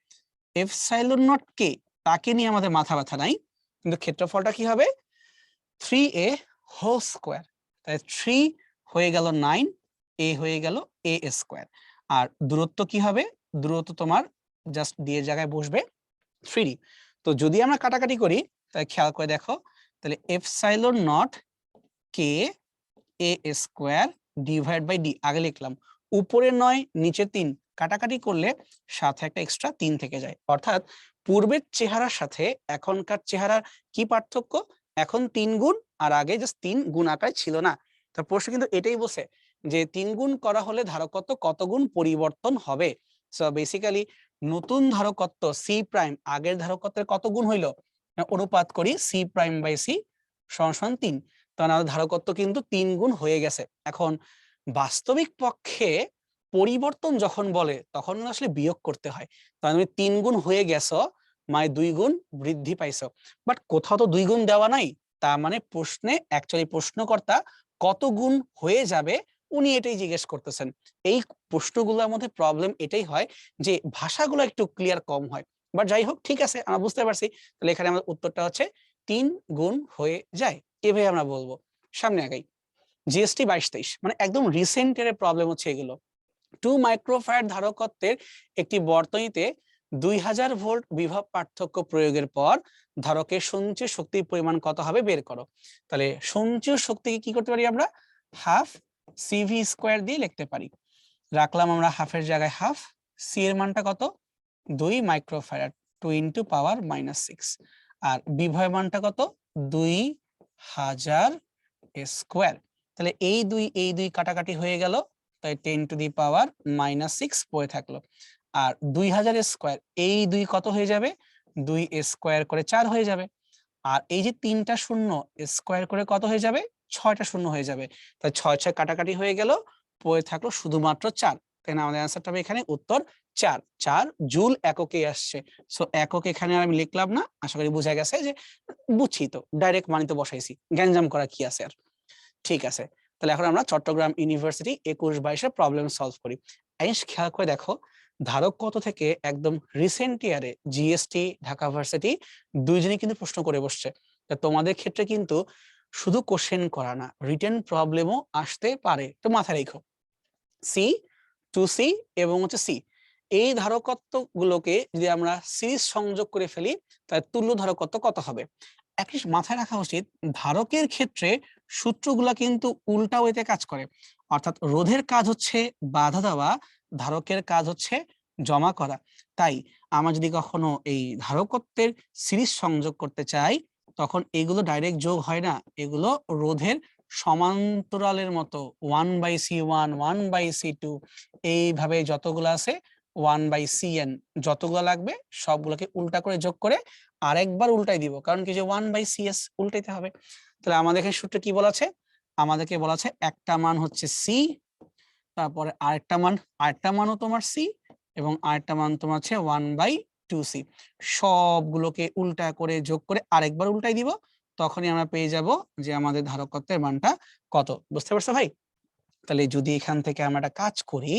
এপসাইলন নট কে, তাকে নিয়ে আমাদের মাথা ব্যথা নাই, কিন্তু ক্ষেত্রফলটা কি হবে 3a হোল স্কোয়ার, তাই 3 হয়ে গেল 9, এ হয়ে গেল এ স্কোয়ার। আর দূরত্ব কি হবে, দূরত্ব তোমার জাস্ট ডি এর জায়গায় বসবে 3d। তো যদি আমরা কাটাকাটি করি তাহলে খেয়াল করে দেখো, তাহলে epsilon not K A square divide by D আগে লিখলাম, উপরে 9 নিচে 3, কাটাকাটি করলে সাথে একটা এক্সট্রা 3 থেকে যায়। অর্থাৎ পূর্বের চেহারার সাথে এখনকার চেহারার কি পার্থক্য, এখন 3 গুণ আর আগে জাস্ট 3 গুণ আকারে ছিল না। তো প্রশ্ন কিন্তু এটাই বলছে যে 3 গুণ করা হলে ধারকত্ব কত গুণ পরিবর্তন হবে। সো বেসিক্যালি নতুন ধারকত্ব সি প্রাইম আগের ধারকত্বের কত গুণ হইলো, অনুপাত করি সি প্রাইম বাই সি সমান 3, তখন আমাদের ধারকত্ব কিন্তু 3 গুণ হয়ে গেছে। এখন বাস্তবিক পক্ষে পরিবর্তন যখন বলে তখন আসলে বিয়োগ করতে হয়, তাহলে তুমি 3 গুণ হয়ে গেছো মানে 2 গুণ বৃদ্ধি পাইছো, বাট কোথাও তো 2 গুণ দেওয়া নাই। তার মানে প্রশ্নে অ্যাকচুয়ালি প্রশ্নকর্তা কত গুণ হয়ে যাবে উনি এটাই জিজ্ঞেস করতেছেন। এই প্রশ্নগুলোর মধ্যে প্রবলেম এটাই হয় যে ভাষাগুলো একটু ক্লিয়ার কম হয়, বাট যাই হোক ঠিক আছে আমরা বুঝতে পারছি। তাহলে এখানে আমাদের উত্তরটা হচ্ছে 3 গুণ হয়ে যায়, এভাবে আমরা বলবো। সামনে আগাই, জিএসটি 22-23 মানে একদম রিসেন্ট এর প্রবলেম হচ্ছে এগুলো। 2 মাইক্রোফ্যারাড ধারকত্বের একটি বর্তনীতে 2000 ভোল্ট বিভব পার্থক্য প্রয়োগের পর ধারকের সঞ্চয় শক্তির পরিমাণ কত হবে বের করো। তাহলে সঞ্চয় শক্তিকে কি করতে পারি আমরা, হাফ সিভি স্কোয়ার দিয়ে লিখতে পারি। রাখলাম আমরা হাফের জায়গায় হাফ, সি এর মানটা কত 2 মাইক্রোফ্যারাড 2 ইনটু পাওয়ার -6, আর বিভবের মানটা কত 2000 স্কোয়ার। তাহলে এই দুই কাটাকাটি হয়ে গেল, তাই 10 টু দি পাওয়ার -6 পড়ে থাকলো। আর 2000 স্কোয়ার এই দুই কত হয়ে যাবে, 2 স্কোয়ার করে 4 হয়ে যাবে। আর এই যে 3টা শূন্য স্কোয়ার করে কত হয়ে যাবে, 6টা শূন্য হয়ে যাবে। তাই 6 6 কাটাকাটি হয়ে গেল, পড়ে থাকলো শুধুমাত্র 4। তাই না, আমাদের অ্যান্সারটা হবে এখানে উত্তর 4। 4 জুল এককে আসছে। সো একক এখানে আমি লিখলাম না, আশা করি বোঝা গেছে যে বুঝছি তো, ডাইরেক্ট মানিতে বসাইছি, গ্যাঞ্জাম করা কি আছে আর। ঠিক আছে, তাহলে এখন আমরা চট্টগ্রাম ইউনিভার্সিটি 21-22 প্রবলেম সলভ করি। আইস খেয়াল করে দেখো, ধারক কত থেকে একদম রিসেন্ট ইয়ারে জিএসটি ঢাকা ভার্সিটি দুইজনই কিন্তু প্রশ্ন করে বসছে। তা তোমাদের ক্ষেত্রে কিন্তু শুধু কোশ্চেন করা না, রিটেন প্রবলেমও আসতে পারে, তো মাথায় রেখো। সি টু সি এবং হচ্ছে সি, এই ধারকত্ব গুলোকে যদি আমরা সিরিজ সংযোগ করে ফেলি তাহলে তুল্য ধারকত্ব কত হবে। অ্যাটলিস্ট মাথায় রাখা উচিত ধারকের ক্ষেত্রে সূত্রগুলা কিন্তু উল্টা ওয়েতে কাজ করে। অর্থাৎ রোধের কাজ হচ্ছে বাধা দেওয়া, ধারকের কাজ হচ্ছে জমা করা। তাই আমরা যদি কখনো এই ধারকত্বের সিরিজ সংযোগ করতে চাই তখন এগুলো ডাইরেক্ট যোগ হয় না, এগুলো রোধের সমান্তরালের মতো 1/C1 1/C2 এইভাবে যতগুলো আছে 1/Cn যতগুলো লাগবে সবগুলোকে উল্টা করে যোগ করে আরেকবার উল্টাই দিব, কারণ কি যে 1/CS উল্টাইতে হবে। তাহলে আমাদের এখানে সূত্রে কি বলা আছে, আমাদেরকে বলা আছে একটা মান হচ্ছে সি, তারপরে আরেকটা মানও তোমার সি, এবং আরেকটা মান তোমার হচ্ছে 1/2C। সবগুলোকে উল্টা করে যোগ করে আরেকবার উল্টাই দিব, তখনই আমরা পেয়ে যাব যে আমাদের ধারকত্বের মানটা কত। বুঝতে পারছো ভাই? তাহলে যদি এখান থেকে আমরা একটা কাজ করি,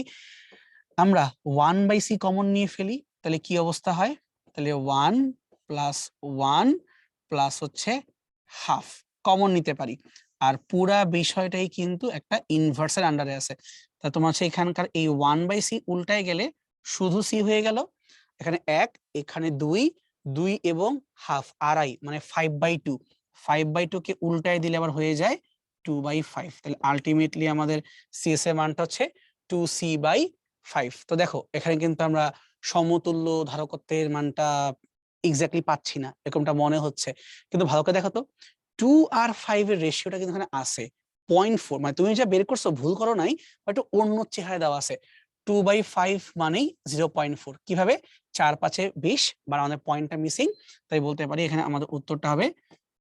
আমরা 1/C কমন নিয়ে ফেলি, তাহলে কি অবস্থা হয়, তাহলে 1 + 1 প্লাস হচ্ছে হাফ কমন নিতে পারি। আর পুরা বিষয়টাই কিন্তু একটা ইনভার্সের আন্ডারে আছে। তা তোমার হচ্ছে এখানকার এই 1/C উল্টায় গেলে শুধু সি হয়ে গেল, এখানে 1 এখানে 2 2 এবং হাফ আড়াই মানে 5/2, 5/2 কে উল্টায় দিলে আবার হয়ে যায় 2/5। তাহলে আলটিমেটলি আমাদের সিএস এর মানটা হচ্ছে 2C/5। 5। তো দেখো এখানে কিন্তু আমরা সমতুল্য ধারকত্বের মানটা এক্স্যাক্টলি পাচ্ছি না, এরকমটা মনে হচ্ছে, কিন্তু ভালো করে দেখো তো 2 আর 5 এর রেশিওটা কিন্তু এখানে আছে 0.4, মানে তুমি যা বের করছো ভুল করো নাই, বাট অন্য চেহারায় দেওয়া আছে। 2/5 মানেই 0.4। কিভাবে? 4 5 20, বা আমাদের পয়েন্টটা মিসিং, তাই বলতে পারি এখানে আমাদের উত্তরটা হবে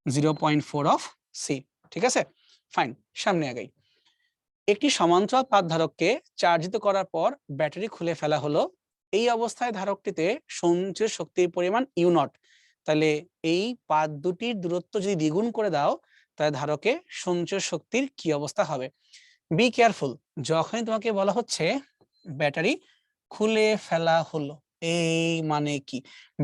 0.4 অফ সি। ঠিক আছে, ফাইন, সামনে আগাই। একটি সমান্তরাল পাত ধারককে চার্জিত করার পর ব্যাটারি খুলে ফেলা হলো। এই অবস্থায় ধারকটিতে সঞ্চয় শক্তির পরিমাণ ইউ নট। তাহলে এই পাত দুটির দূরত্ব যদি দ্বিগুণ করে দাও, তাহলে ধারকে সঞ্চয় শক্তির কি অবস্থা হবে? বি কেয়ারফুল, যখনই তোমাকে বলা হচ্ছে ব্যাটারি খুলে ফেলা হলো, এই মানে কি?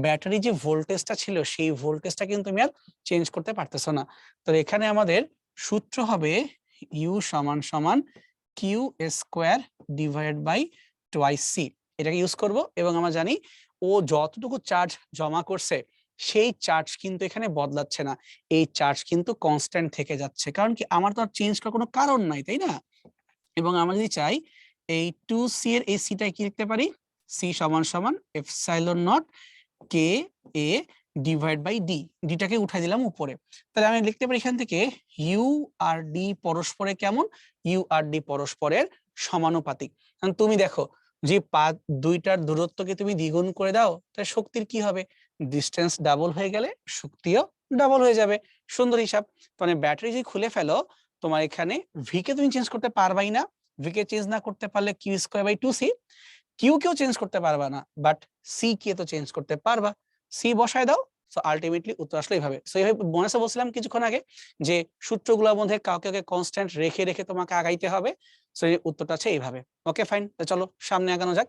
ব্যাটারি যে ভোল্টেজটা ছিল সেই ভোল্টেজটা কিন্তু তুমি আর চেঞ্জ করতে পারতেছো না। তো এখানে আমাদের সূত্র হবে ইউ সমান সমান Q square divided by twice C. এটাকে ইউজ করব, এবং আমরা জানি ও যতটুকু চার্জ জমা করছে সেই চার্জ কিন্তু এখানে বদলাচ্ছে না, এই চার্জ কিন্তু কনস্ট্যান্ট থেকে যাচ্ছে। কারণ কি, আমার তো আর চেঞ্জ করার কোনো কারণ নাই, তাই না? এবং আমরা যদি চাই এই 2c এর এই সিটা কি লিখতে পারি? সি সমান সমান epsilon not K A divide by D, ডিটাকে উঠাই দিলাম উপরে। তাহলে আমি লিখতে পারি এখান থেকে ইউ আর ডি পরস্পরে কেমন? ইউ আর ডি পরস্পরের সমানুপাতিক। কারণ তুমি দেখো যে পাত দুইটার দূরত্বকে তুমি দ্বিগুণ করে দাও, তাহলে শক্তির কি হবে? ডিস্টেন্স ডাবল হয়ে গেলে শক্তিও ডাবল হয়ে যাবে। সুন্দর হিসাব। মানে ব্যাটারি যদি খুলে ফেলো, তোমার এখানে ভি কে তুমি চেঞ্জ করতে পারবাই না। ভি কে চেঞ্জ না করতে পারলে Q square by 2c, Q কেও চেঞ্জ করতে পারবা না, বাট সি কে তো চেঞ্জ করতে পারবা। সি বসায় দাও, সো আলটিমেটলি উত্তর আসলে এইভাবে। সো এইভাবে বোনাসে বলছিলাম কিছুক্ষণ আগে যে সূত্রগুলোর মধ্যে কাউকে কাউকে কনস্ট্যান্ট রেখে রেখে তোমাকে আগাইতে হবে। সো এই উত্তরটা আছে এইভাবে। ওকে ফাইন, তো চলো সামনে আগানো যাক।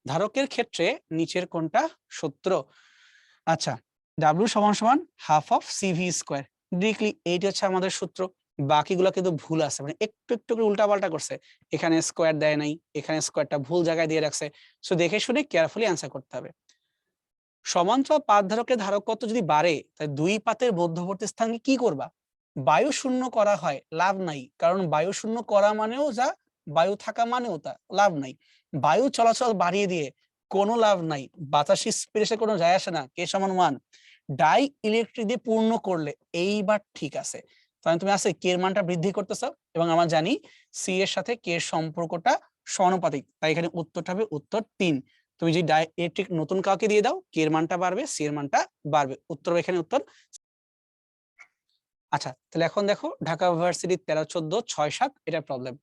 ধারকের ক্ষেত্রে নিচের কোনটা সূত্র? আচ্ছা, ডাব্লিউ সমান সমান half of CV square. Directly এইটা হচ্ছে আমাদের সূত্র। বাকিগুলো কিন্তু ভুল আছে, মানে একটু একটু করে উল্টাপাল্টা করছে। এখানে স্কোয়ার দেয় নাই, এখানে স্কোয়ারটা ভুল জায়গায় দিয়ে রাখছে। সো দেখে শুনে কেয়ারফুলি অ্যান্সার করতে হবে। সমান্তরাল পাত ধারকের ধারকত্ব যদি বাড়ে, তাহলে দুই পাতের মধ্যবর্তী স্থানকে কি করবা? বায়ু শূন্য করা হয়, লাভ নাই। কারণ বায়ু শূন্য করা মানেও যা, বায়ু থাকা মানেও তা, লাভ নাই। বায়ু চলাচল বাড়িয়ে দিয়ে কোনো লাভ নাই, বাতাসি স্পেসে কোনো যায় আসে না। কে সমান 1, ডাই ইলেকট্রিক দিয়ে পূর্ণ করলে এইবার ঠিক আছে। তাহলে তুমি আছে কে এর মানটা বৃদ্ধি করতেছো, এবং আমরা জানি সি এর সাথে কে এর সম্পর্কটা সমানুপাতিক, তাই এখানে উত্তরটা হবে উত্তর 3। তুমি যদি ডাই ইলেকট্রিক নতুন কাউকে দিয়ে দাও, কে এর মানটা বাড়বে, সি এর মানটা বাড়বে। উত্তর এখানে উত্তর। আচ্ছা, তাহলে এখন দেখো ঢাকা ইউনিভার্সিটি 13 14 6 7 এটা প্রবলেম।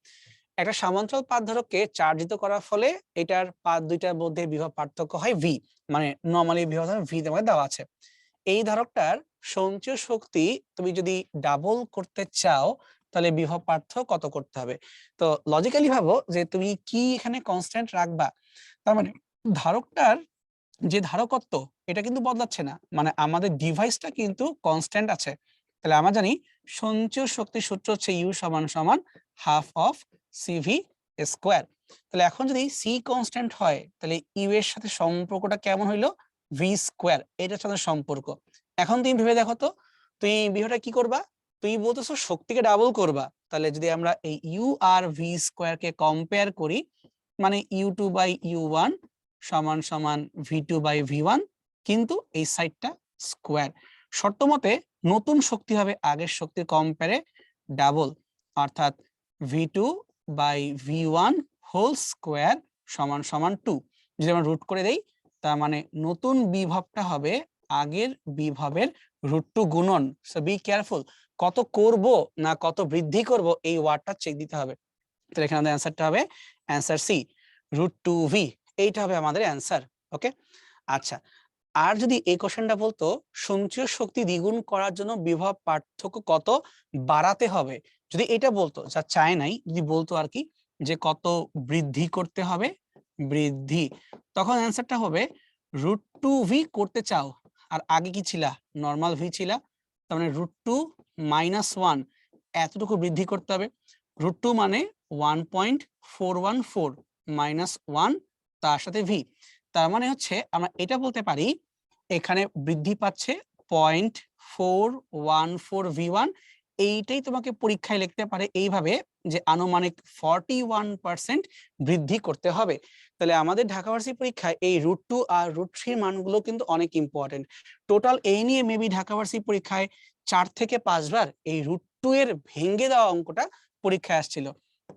একটা সমান্তরাল পাত ধারককে চার্জিত করার ফলে এটার পাত দুইটার মধ্যে বিভব পার্থক্য হয় ভি, মানে নরমালি বিভব ভি তোমাদের দেওয়া আছে। এই ধারকটার সঞ্চয় শক্তি তুমি যদি ডাবল করতে চাও, তাহলে বিভব পার্থক্য কত করতে হবে? তো লজিক্যালি ভাবো যে তুমি কি এখানে কনস্ট্যান্ট রাখবা। তার মানে ধারকটার যে ধারকত্ব এটা কিন্তু বদলাচ্ছে না, মানে আমাদের ডিভাইসটা কিন্তু কনস্ট্যান্ট আছে। তাহলে আমরা জানি সঞ্চয় শক্তির সূত্র হচ্ছে ইউ সমান সমান হাফ অফ সিভি স্কোয়ার। তাহলে এখন যদি সি কনস্ট্যান্ট হয়, তাহলে ইউ এর সাথে সম্পর্কটা কেমন হইলো? ভি স্কোয়ার, এটা হচ্ছে আমাদের সম্পর্ক। এখন তুমি ভেবে দেখো তো, তুমি বিষয়টা কি করবা? তুমি বলতেছো শক্তিকে ডাবল করবা, তাহলে যদি আমরা এই ইউ আর ভি স্কোয়ার কে কম্পেয়ার করি, মানে U two by U one সমান সমান ভি2 বাই ভি1, কিন্তু এই সাইডটা স্কোয়ার। শর্ত মতে নতুন শক্তি হবে আগের শক্তির কম্পেয়ারে ডাবল, অর্থাৎ ভি2 বাই ভি1 হোল স্কোয়ার সমান সমান 2। যদি আমরা রুট করে দেই, তার মানে নতুন বিভবটা হবে আগের বিভবের √2 গুণন। সো বি কেয়ারফুল, কত করব না কত বৃদ্ধি করব এই ওয়ার্ডটা চেক দিতে হবে। তাহলে এখানে আমাদের অ্যান্সারটা হবে অ্যান্সার সি, √2v। এইটা হবে আমাদের অ্যান্সার। ওকে, আচ্ছা, আর যদি এই কোশ্চেনটা বলতো সঞ্চয় শক্তি দ্বিগুণ করার জন্য বিভব পার্থক্য কত বাড়াতে হবে, যদি এটা বলতো, যা চায় নাই, যদি বলতো আর কি যে কত বৃদ্ধি করতে হবে, বৃদ্ধি, তখন অ্যান্সারটা হবে √2v করতে চাও, আর আগে কি ছিলা? নর্মাল ভি ছিলা, তার মানে √2 - 1 এতটুকু বৃদ্ধি করতে হবে। √2 মানে 1.414 -1 তার সাথে ভি, তার মানে হচ্ছে আমরা এটা বলতে পারি এখানে বৃদ্ধি পাচ্ছে 0.414 ভি1, এইটাই তোমাকে পরীক্ষায় লিখতে পারে এইভাবে যে আনুমানিক 41% বৃদ্ধি করতে হবে। তাহলে আমাদের ঢাকা ভার্সিটি পরীক্ষায় এই √2 আর √3 মানগুলো কিন্তু অনেক ইম্পর্টেন্ট। টোটাল এই নিয়ে মেবি ঢাকা ভার্সিটি পরীক্ষায় 4 থেকে 5 বার এই √2 এর ভেঙে দেওয়া অঙ্কটা পরীক্ষায় আসছিল।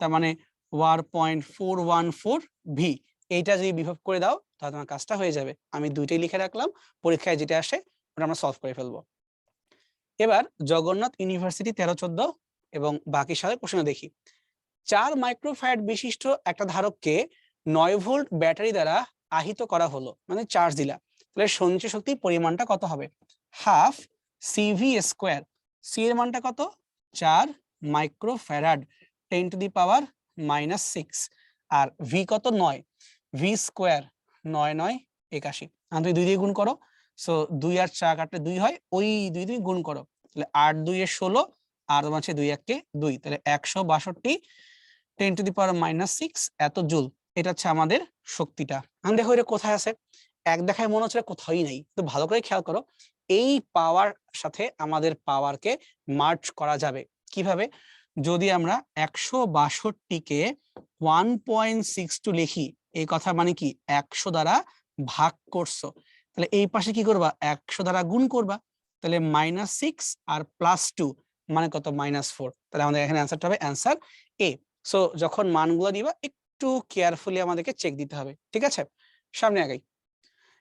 তার মানে 1.414 ভি, এইটা যদি বিভব করে দাও তাহলে তোমার কাজটা হয়ে যাবে। আমি দুইটাই লিখে রাখলাম, পরীক্ষায় যেটা আসে ওটা আমরা সলভ করে ফেলবো। এবার জগন্নাথ ইউনিভার্সিটি 13-14 এবং বাকি সালের প্রশ্ন দেখি। 4 মাইক্রোফ্যারাড বিশিষ্ট একটা ধারককে 9 ভোল্ট ব্যাটারি দ্বারা আহিত করা হলো, মানে চার্জ দিলা, তাহলে সঞ্চয় শক্তির পরিমাণটা কত হবে? Half CV square. সি এর মানটা কত? 4 মাইক্রোফ্যারাড 10⁻⁻6 আর ভি কত? 9। ভি স্কোয়ার 9 9 81, তুমি 2 দিয়ে গুণ করো। সো 2 আর 4 কাটলে 2 হয়, ওই 2 দিয়ে গুণ করো, তাহলে 8 2 এ 16 আর তোমার হচ্ছে 2 1 কে 2, তাহলে 162 10⁻⁻6 এত জুল। এটা হচ্ছে আমাদের শক্তিটা। এখন দেখো এটা কোথায় আছে, এক দেখায় মনে হচ্ছে কোথাওই নাই, তো ভালো করে খেয়াল করো। এই পাওয়ার সাথে আমাদের পাওয়ারকে মার্জ করা যাবে কিভাবে? যদি আমরা 162 কে 1.62 লিখি, এই কথা মানে কি 100 দ্বারা ভাগ করছো, তাহলে এই পাশে কি করবা? 100 দ্বারা গুণ করবা, তাহলে -6 আর +2 মানে কত? -4। তাহলে আমাদের এখানে অ্যান্সারটা হবে অ্যান্সার এ। সো যখন মানগুলো দিবা একটু কেয়ারফুলি আমাদেরকে চেক দিতে হবে, ঠিক আছে? সামনে আগাই।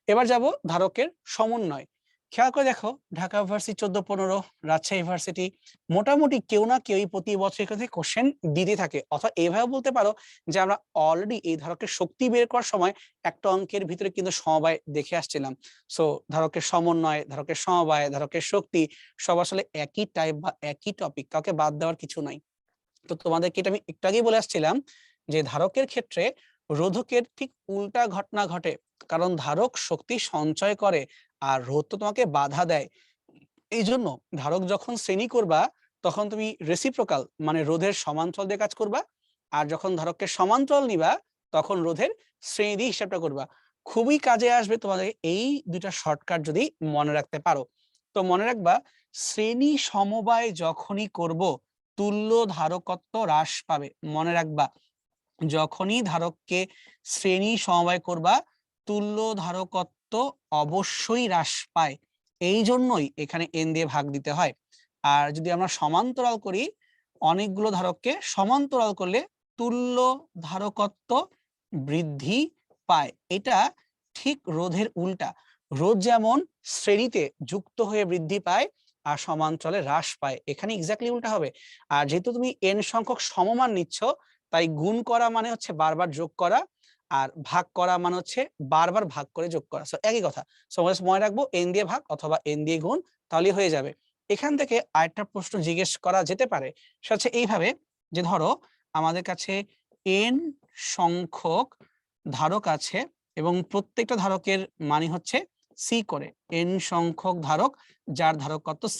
এবার যাব ধারকের সমন্বয়। খেয়াল করে দেখো, ঢাকা ভার্সিটি 14-15, রাজশাহী ইউনিভার্সিটি, মোটামুটি কেউ না কেউই প্রতি বছর এখান থেকে কোশ্চেন দিতে থাকে। অথবা এইভাবে বলতে পারো যে আমরা অলরেডি এই ধারকের শক্তি বের করার সময় একটা অঙ্কের ভিতরে কিন্তু সমবায় দেখে আসছিলাম। সো ধারকের সমন্বয়, ধারকের সমবায়, ধারকের শক্তি সব আসলে একই টাইপ বা একই টপিক, কাউকে বাদ দেওয়ার কিছু নাই। তো তোমাদেরকে এটা আমি একটু আগেই বলে আসছিলাম যে ধারকের ক্ষেত্রে রোধকের ঠিক উল্টা ঘটনা ঘটে, কারণ ধারক শক্তি সঞ্চয় করে আর রোধ তো তোমাকে বাধা দেয়। এই জন্য ধারক যখন শ্রেণী করবা তখন তুমি রেসিপ্রোকাল মানে রোধের সমান্তরাল দিয়ে কাজ করবা, আর যখন ধারককে সমান্তরাল নিবা তখন রোধের শ্রেণী দিয়ে হিসাবটা করবা। খুবই কাজে আসবে তোমাদের এই দুইটা শর্টকাট যদি মনে রাখতে পারো। তো মনে রাখবা, শ্রেণী সমবায় যখনই করব তুল্য ধারকত্ব হ্রাস পাবে। মনে রাখবা, যখনই ধারককে শ্রেণী সমবায় করবা তুল্য ধারকত্ব অবশ্যই হ্রাস পায়, এই জন্যই এখানে n দিয়ে ভাগ দিতে হয়। আর যদি আমরা সমান্তরাল করি, অনেকগুলো ধারককে সমান্তরাল করলে তুল্য ধারকত্ব বৃদ্ধি পায়। এটা ঠিক রোধের উল্টা। রোধ যেমন শ্রেণীতে যুক্ত হয়ে বৃদ্ধি পায় আর সমান্তরালে হ্রাস পায়, এখানে এক্স্যাক্টলি উল্টা হবে। আর যেহেতু তুমি n সংখ্যক সমমান নিচ্ছ, তাই গুণ করা মানে হচ্ছে বারবার যোগ করা, আর ভাগ করা মানে হচ্ছে বারবার ভাগ করে যোগ করা। সো একই কথা। সো মনে রাখবো n দিয়ে ভাগ অথবা n দিয়ে গুণ, তাহলেই হয়ে যাবে। এখান থেকে আরেকটা প্রশ্ন জিজ্ঞেস করা যেতে পারে, সেটা হচ্ছে এইভাবে যে ধরো আমাদের কাছে n সংখ্যক ধারক আছে এবং প্রত্যেকটা ধারকের মানে হচ্ছে c করে, n সংখ্যক ধারক যার ধারকত্ব c।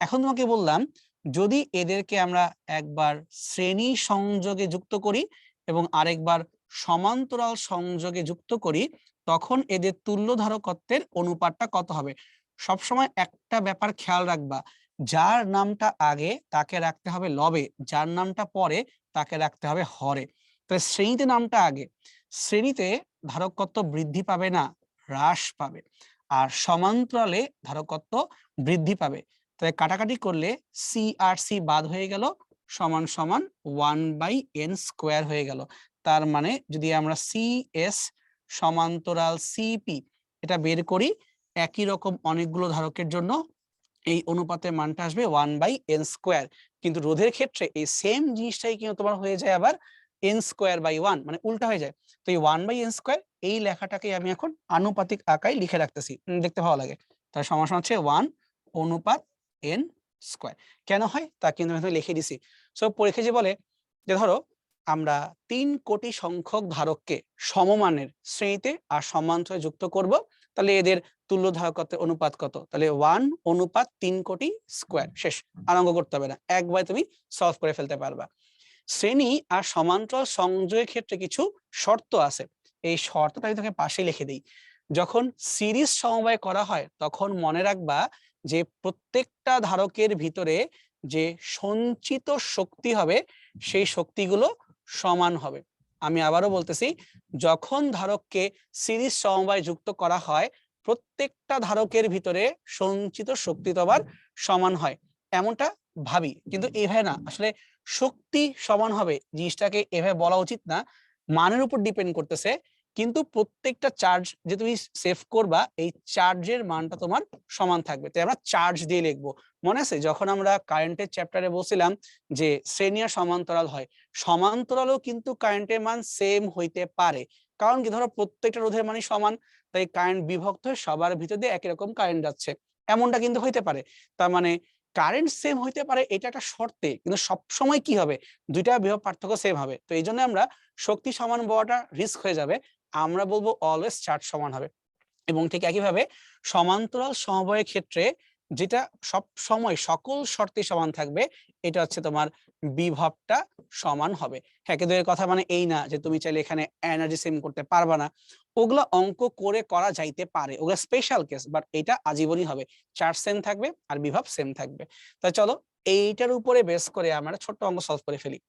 এখন তোমাকে বললাম, যদি এদেরকে আমরা একবার শ্রেণী সংযোগে যুক্ত করি এবং আরেকবার সমান্তরাল সংযোগে যুক্ত করি, তখন এদের তুল্য ধারকত্বের অনুপাতটা কত হবে? সবসময় একটা ব্যাপার খেয়াল রাখবা, যার নামটা আগে তাকে রাখতে হবে লবে, যার নামটা পরে তাকে রাখতে হবে হরে। তাহলে শ্রেণীতে নামটা আগে, শ্রেণীতে ধারকত্ব বৃদ্ধি পাবে না, হ্রাস পাবে, আর সমান্তরালে ধারকত্ব বৃদ্ধি পাবে। তাহলে কাটাকাটি করলে সি আর সি বাদ হয়ে গেল, সমান সমান 1/n² হয়ে গেল। তার মানে যদি আমরা CS সমান্তরাল CP এটা বের করি, একই রকম অনেকগুলো ধারকের জন্য এই অনুপাতের মানটা আসবে 1/n²। কিন্তু রোধের ক্ষেত্রে এই সেম জিনিসটাই কিন্তু তোমার হয়ে যায় আবার n²/1, মানে উল্টা হয়ে যায়। তো এই 1/n², এই লেখাটাকে আমি এখন আনুপাতিক আকারে লিখে রাখতেছি, দেখতে ভালো লাগে। তার সমান সমান হচ্ছে 1/n²। কেন হয় তা কিন্তু আমি লিখে দিছি। সো পরীক্ষা যে বলে যে ধরো আমরা 3 কোটি সংখ্যক ধারককে সমমানের শ্রেণীতে আর সমান্তরালে যুক্ত করব, তাহলে এদের তুল্য ধারকত্বের অনুপাত কত? তাহলে 1/3 কোটি স্কোয়ার। শেষ, আর অঙ্ক করতে হবে না, একবার তুমি সলভ করে ফেলতে পারবা। শ্রেণী আর সমান্তরাল সংযোগের ক্ষেত্রে কিছু শর্ত আছে, এই শর্তটা আমি তোকে পাশে লিখে দিই। যখন সিরিজ সমবায় করা হয় তখন মনে রাখবা যে প্রত্যেকটা ধারকের ভিতরে যে সঞ্চিত শক্তি হবে সেই শক্তিগুলো সমান হবে। আমি আবারও বলতেছি, যখন ধারককে সিরিজ সমবায় যুক্ত করা হয় প্রত্যেকটা ধারকের ভিতরে সঞ্চিত শক্তি তো আবার সমান হয়, এমনটা ভাবি, কিন্তু এভাবে না। আসলে শক্তি সমান হবে জিনিসটাকে এভাবে বলা উচিত না, মানের উপর ডিপেন্ড করতেছে। কিন্তু প্রত্যেকটা চার্জ যে তুমি সেভ করবা এই চার্জের মানটা তোমার সমান থাকবে, তাই আমরা চার্জ দিয়ে লিখবো। মনে আছে যখন আমরা কারেন্টের চ্যাপ্টারে বলছিলাম যে শ্রেণী আর সমান্তরাল হয়, সমান্তরালও কিন্তু কারেন্টের মান সেম হইতে পারে। কারণ কি, ধরো প্রত্যেকটা রোধের মানই সমান, তাই কারেন্ট বিভক্ত হয়ে সবার ভিতর দিয়ে একই রকম কারেন্ট যাচ্ছে, এমনটা কিন্তু হইতে পারে। তার মানে কারেন্ট সেম হইতে পারে এটা একটা শর্তে, কিন্তু সবসময় কি হবে, দুইটা বিভব পার্থক্য সেম হবে। তো এই জন্য আমরা শক্তি সমান বলাটা রিস্ক হয়ে যাবে, আমরা বলবো অলওয়েজ চার্জ সমান হবে। এবং ঠিক একইভাবে সমান্তরাল সমবায়ের ক্ষেত্রে যেটা সব সময় সকল শর্তে সমান থাকবে, এটা হচ্ছে তোমার বিভবটা সমান হবে। হ্যাঁ, কিন্তু এর কথা মানে এই না যে তুমি চাইলে এখানে এনার্জি সেম করতে পারবা না, ওগুলা অঙ্ক করে করা যাইতে পারে, ওগুলা স্পেশাল কেস, বাট এটা আজীবনই হবে, চার্জ সেম থাকবে আর বিভব সেম থাকবে। তাই চলো এইটার উপরে বেস করে আমরা ছোট্ট অঙ্ক সলভ করে ফেলি।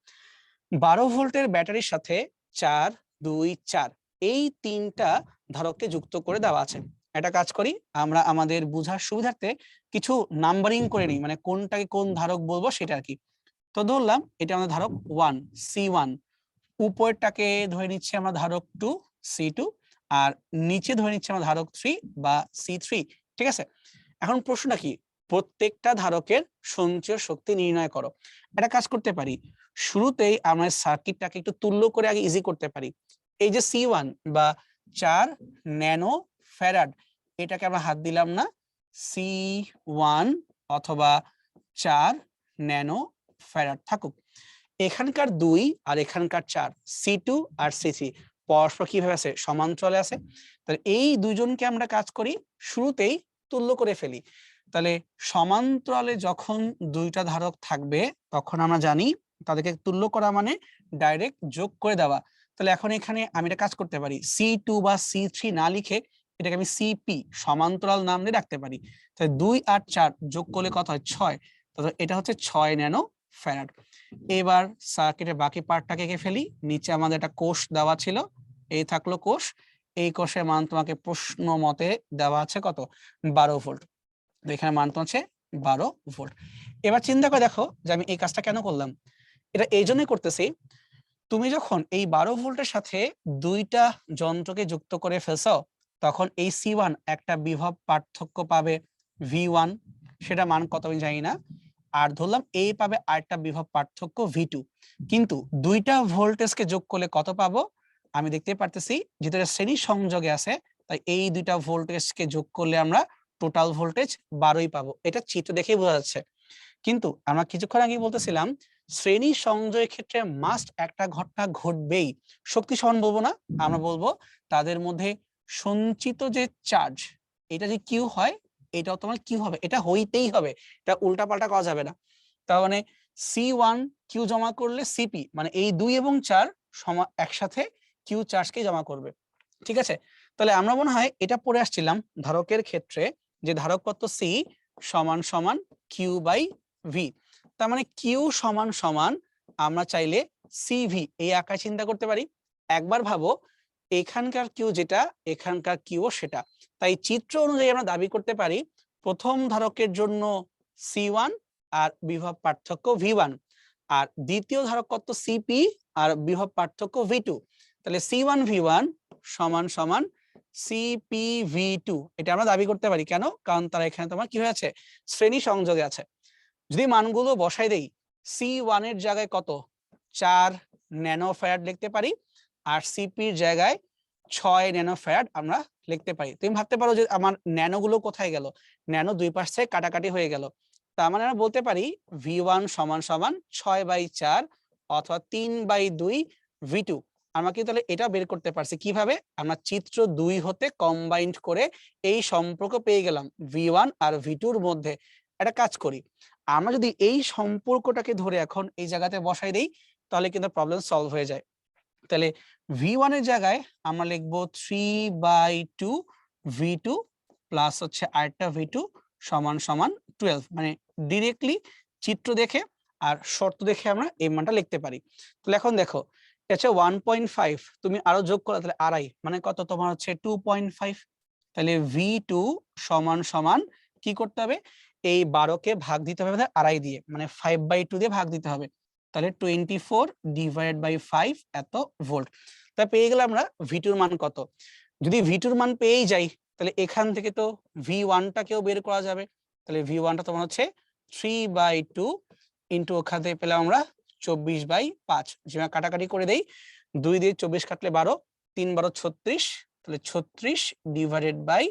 12 ভোল্টের ব্যাটারির সাথে 4, 2, 4 এই তিনটা ধারককে যুক্ত করে দেওয়া আছে। একটা কাজ করি, আমরা আমাদের বোঝার সুবিধার্থে কিছু নাম্বারিং করে নিই, মানে কোনটাকে কোন ধারক বলবো সেটা আর কি। তো ধরলাম এটা আমাদের ধারক 1 C1, উপরটাকে ধরে নিচ্ছি আমরা ধারক 2 C2, আর নিচে ধরে নিচ্ছি আমরা ধারক 3 বা C3। ঠিক আছে, এখন প্রশ্নটা কি, প্রত্যেকটা ধারকের সঞ্চয় শক্তি নির্ণয় করো। একটা কাজ করতে পারি, শুরুতেই আমরা সার্কিটটাকে একটু তুল্য করে আগে ইজি করতে পারি। এই যে C1 বা 4 ন্যানো ফ্যারাড, এটাকে আমরা হাত দিলাম না, C1 অথবা 4 ন্যানো ফ্যারাড থাকুক। এখানকার 2 আর এখানকার 4 C2 আর C3 পরস্পর কিভাবে আছে, সমান্তরালে আছে। তাহলে এই দুইজনকে আমরা কাজ করি শুরুতেই তুল্য করে ফেলি। তাহলে সমান্তরালে যখন দুইটা ধারক থাকবে তখন আমরা জানি তাদেরকে তুল্য করা মানে ডাইরেক্ট যোগ করে দেওয়া। তাহলে এখন এখানে আমি একটা কাজ করতে পারি, C2 বা C3 না লিখে এটাকে আমি CP সমান্তরাল নাম দিয়ে রাখতে পারি। তাহলে 2 আর 4 যোগ করলে কত হয়, 6। তাহলে এটা হচ্ছে 6 ন্যানো ফ্যারাড। এবার সার্কিটের বাকি পার্টটাকে এঁকে ফেলি। নিচে আমাদের একটা কোষ দেওয়া ছিল, এই থাকলো কোষ। এই কোষের মান তোমাকে প্রশ্ন মতে দেওয়া আছে কত, 12 ভোল্ট। এখানে মান তো আছে 12 ভোল্ট। এবার চিন্তা করে দেখো যে আমি এই কাজটা কেন করলাম। এটা এই জন্যই করতেছি, তুমি যখন এই 12 ভোল্টের সাথে দুইটা যন্ত্রকে যুক্ত করে ফেলছো তখন এই C1 একটা বিভব পার্থক্য পাবে V1, সেটা মান কত আমি জানি না। আর ধরলাম এই পাবে আরেকটা বিভব পার্থক্য V2, কিন্তু দুইটা ভোল্টেজকে যোগ করলে কত পাবো, আমি দেখতে পারতেছি যেটা শ্রেণী সংযোগে আছে, তাই এই দুইটা ভোল্টেজকে যোগ করলে আমরা টোটাল ভোল্টেজ 12ই পাবো। এটা চিত্র দেখেই বোঝা যাচ্ছে। কিন্তু আমরা কিছুক্ষণ আগে বলতেছিলাম শ্রেণী সংযোগের ক্ষেত্রে মাস্ট একটা ঘটনা ঘটবেই, শক্তি সমান বলবো না, আমরা বলবো তাদের মধ্যে সঞ্চিত যে চার্জ, এটা যে কিউ হয় এটাও তোমার কিউ হবে, এটা হইতেই হবে, এটা উল্টাপাল্টা করা যাবে না। তার মানে C1 কিউ জমা করলে সিপি মানে এই 2 এবং 4 একসাথে কিউ চার্জকে জমা করবে। ঠিক আছে, তাহলে আমরা মনে হয় এটা পড়ে আসছিলাম ধারকের ক্ষেত্রে যে ধারকত্ব সি সমান সমান কিউ বাই ভি। তার মানে কিউ সমান সমান আমরা চাইলে সিভি এই আকারে চিন্তা করতে পারি। একবার ভাবো, এখানকার কিউ যেটা এখানকার কিউ সেটা, তাই চিত্র অনুযায়ী আমরা দাবি করতে পারি প্রথম ধারকের জন্য C1 আর বিভব পার্থক্য V1, আর দ্বিতীয় ধারক কত সিপি আর বিভব পার্থক্য V2। তাহলে C1 V1 সমান সমান CPV2, এটা আমরা দাবি করতে পারি। কেন, কারণ তারা এখানে তোমার কি হয়েছে, শ্রেণী সংযোগে আছে। যদি মানগুলো বসাই দেই, C1 এর জায়গায় কত 4 ন্যানো ফ্যারাড লিখতে পারি, আর সিপির জায়গায় 6 ন্যানো ফ্যারাড আমরা লিখতে পারি। তুমি ভাবতে পারো যে আমার ন্যানো গুলো কোথায় গেল, ন্যানো দুই পাশ থেকে কাটাকাটি হয়ে গেল। তার মানে আমরা বলতে পারি V1 সমান সমান 6/4 অথবা 3/2 V2। আমরা কি তাহলে এটা বের করতে পারছি কিভাবে, আমরা চিত্র 2 হতে কম্বাইন্ড করে এই সম্পর্ক পেয়ে গেলাম V1 আর V2-র মধ্যে। একটা কাজ করি, আমরা যদি এই সম্পর্কটাকে ধরে এখন এই জায়গাতে বসাই দেই তাহলে কিন্তু প্রবলেম সলভ হয়ে যায়। তাহলে V1 এর জায়গায় আমরা লিখবো 3/2 V2 প্লাস হচ্ছে আরেকটা V2 সমান সমান 12, মানে ডিরেক্টলি চিত্র দেখে আর শর্ত দেখে আমরা এই মানটা লিখতে পারি। তাহলে এখন দেখো এটা হচ্ছে 1.5, তুমি আরো যোগ করো তাহলে আড়াই, মানে কত তোমার হচ্ছে 2.5। তাহলে V2 সমান সমান কি করতে হবে, এই 12কে ভাগ দিতে হবে আড়াই দিয়ে, মানে 5/2 দিয়ে ভাগ দিতে হবে। তাহলে 24 ডিভাইডেড বাই 5 এত ভোল্ট। তা পেয়ে গেলাম আমরা V2 মান কত। যদি V2 মান পেয়েই যাই তাহলে এখান থেকে তো V1টাকেও বের করা যাবে। তাহলে V1টা তোমার হচ্ছে 3/2 ইন্টু ওখান থেকে পেলাম আমরা 24/5। যে কাটাকাটি করে দেই, 2 দিয়ে 24 কাটলে 12, 3 12 36, তাহলে 36 ডিভাইডেড বাই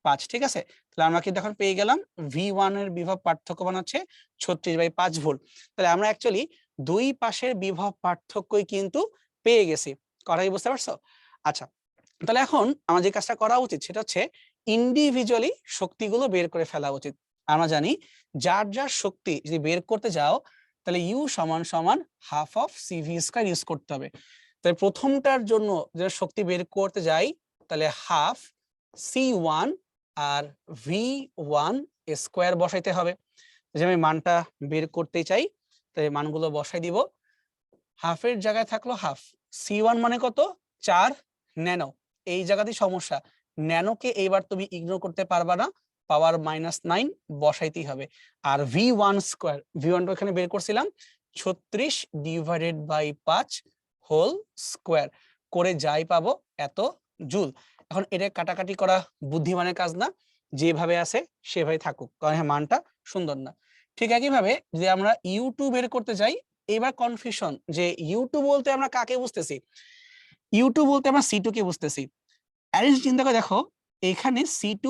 5। ঠিক আছে, তাহলে আমরা কিন্তু এখন পেয়ে গেলাম V1 এর বিভব পার্থক্য মান হচ্ছে 36/5 ভোল্ট। তাহলে আমরা অ্যাকচুয়ালি দুই পাশের বিভব পার্থক্যই কিন্তু পেয়ে গেছি। কথাই বুঝতে পারছো? আচ্ছা, তাহলে এখন আমার যে কাজটা করা উচিত সেটা হচ্ছে ইন্ডিভিজুয়ালি শক্তিগুলো বের করে ফেলা উচিত। আমরা জানি যার যার শক্তি যদি বের করতে যাও তাহলে ইউ সমান সমান half of CV square use করতে হবে। তাহলে প্রথমটার জন্য যে শক্তি বের করতে যাই তাহলে হাফ C1 আর V1 স্কয়ার বসাইতে হবে। যে আমি মানটা বের করতে চাই তাই মানগুলো বসাই দিব। হাফের জায়গায় থাকলো হাফ, C1 মানে কত 4 ন্যানো, এই জায়গাতেই সমস্যা, ন্যানোকে এইবার তুমি ইগনোর করতে পারবা না, পাওয়ার -9 বসাইতেই হবে। আর V1 স্কয়ার, V1 টা এখানে বের করছিলাম 36 ডিভাইডেড বাই 5 হোল স্কয়ার করে যাই পাবো এত জুল। এখন এটা কাটাকাটি করা বুদ্ধিমানের কাজ না, যেভাবে আছে সেভাবে থাকুক, কারণ মানটা সুন্দর না। ঠিক একইভাবে যদি আমরা U2 বের করতে যাই, এবার কনফিউশন যে U2 বলতে আমরা কাকে বুঝতেছি, U2 বলতে আমরা C2 কে বুঝতেছি। অ্যারেঞ্জ চিন্তা করে দেখো, এখানে C2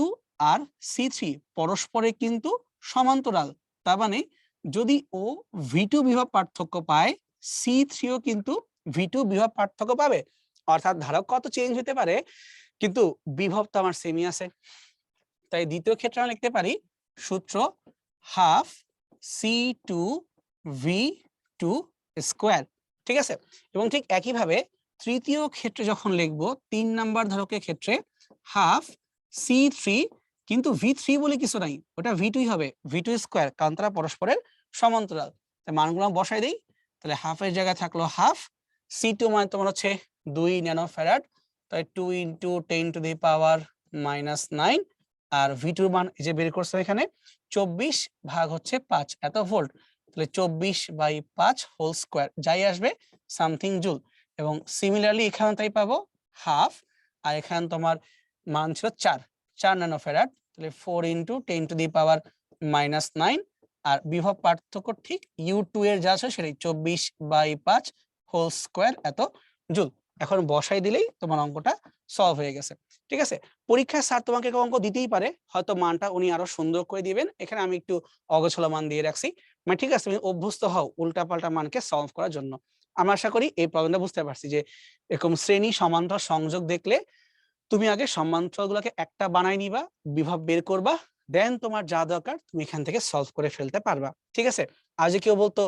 আর C3 পরস্পরে কিন্তু সমান্তরাল, তার মানে যদি ও V2 বিভব পার্থক্য পায় C3 ও কিন্তু V2 বিভব পার্থক্য পাবে। অর্থাৎ ধারক কত চেঞ্জ হতে পারে কিন্তু বিভব তো আমার সেমই আছে। তাই দ্বিতীয় ক্ষেত্রে আমরা লিখতে পারি সূত্র হাফ C2 V2 স্কয়ার। ঠিক আছে, এবং ঠিক একইভাবে তৃতীয় ক্ষেত্রে যখন লিখবো 3 নাম্বার ধারকের ক্ষেত্রে হাফ C3, কিন্তু V3 বলে কিছু নাই, ওটা V2 হবে, V2 স্কয়ার, কারণ তারা পরস্পরের সমান্তরাল। তাই মানগুলো বসাই দেই, তাহলে হাফের জায়গায় থাকলো হাফ, C2 মানে তোমার হচ্ছে 2 ন্যানো ফ্যারাড, তাই 2 × 10⁻⁻⁹ আর V2 মান যে বের করছে এখানে 24 ভাগ হচ্ছে 5 এত ভোল্ট, তাহলে 24/5 হোল স্কয়ার যাই আসবে সামথিং জুল। এবং সিমিলারলি এখানে তাই পাবো হাফ, আর এখানে তোমার মান ছিল 4 ন্যানো ফ্যারাড, তাহলে 4 × 10⁻⁹ আর বিভব পার্থক্য ঠিক U2 এর যা আছে সেটাই 24/5 হোল স্কয়ার এত জুল। এখন বসাই দিলেই তোমার অঙ্কটা সলভ হয়ে গেছে। ঠিক আছে, পরীক্ষায় স্যার তোমাকে অঙ্ক দিতেই পারে, হয়তো মানটা উনি আরো সুন্দর করে দিবেন, এখানে আমি একটু অগোছালো মান দিয়ে রাখছি। মানে ঠিক আছে, তুমি অভ্যস্ত হও উল্টাপাল্টা মানকে সলভ করার জন্য। আমরা আশা করি এই প্রবলেমটা বুঝতে পারছি যে এরকম শ্রেণী সমান্তরাল সংযোগ দেখলে তুমি আগে সমান্তরালগুলোকে একটা বানাই নিবা, বিভব বের করবা, দেন তোমার যা দরকার তুমি এখান থেকে সলভ করে ফেলতে পারবা। ঠিক আছে, আর যে কেউ বলতো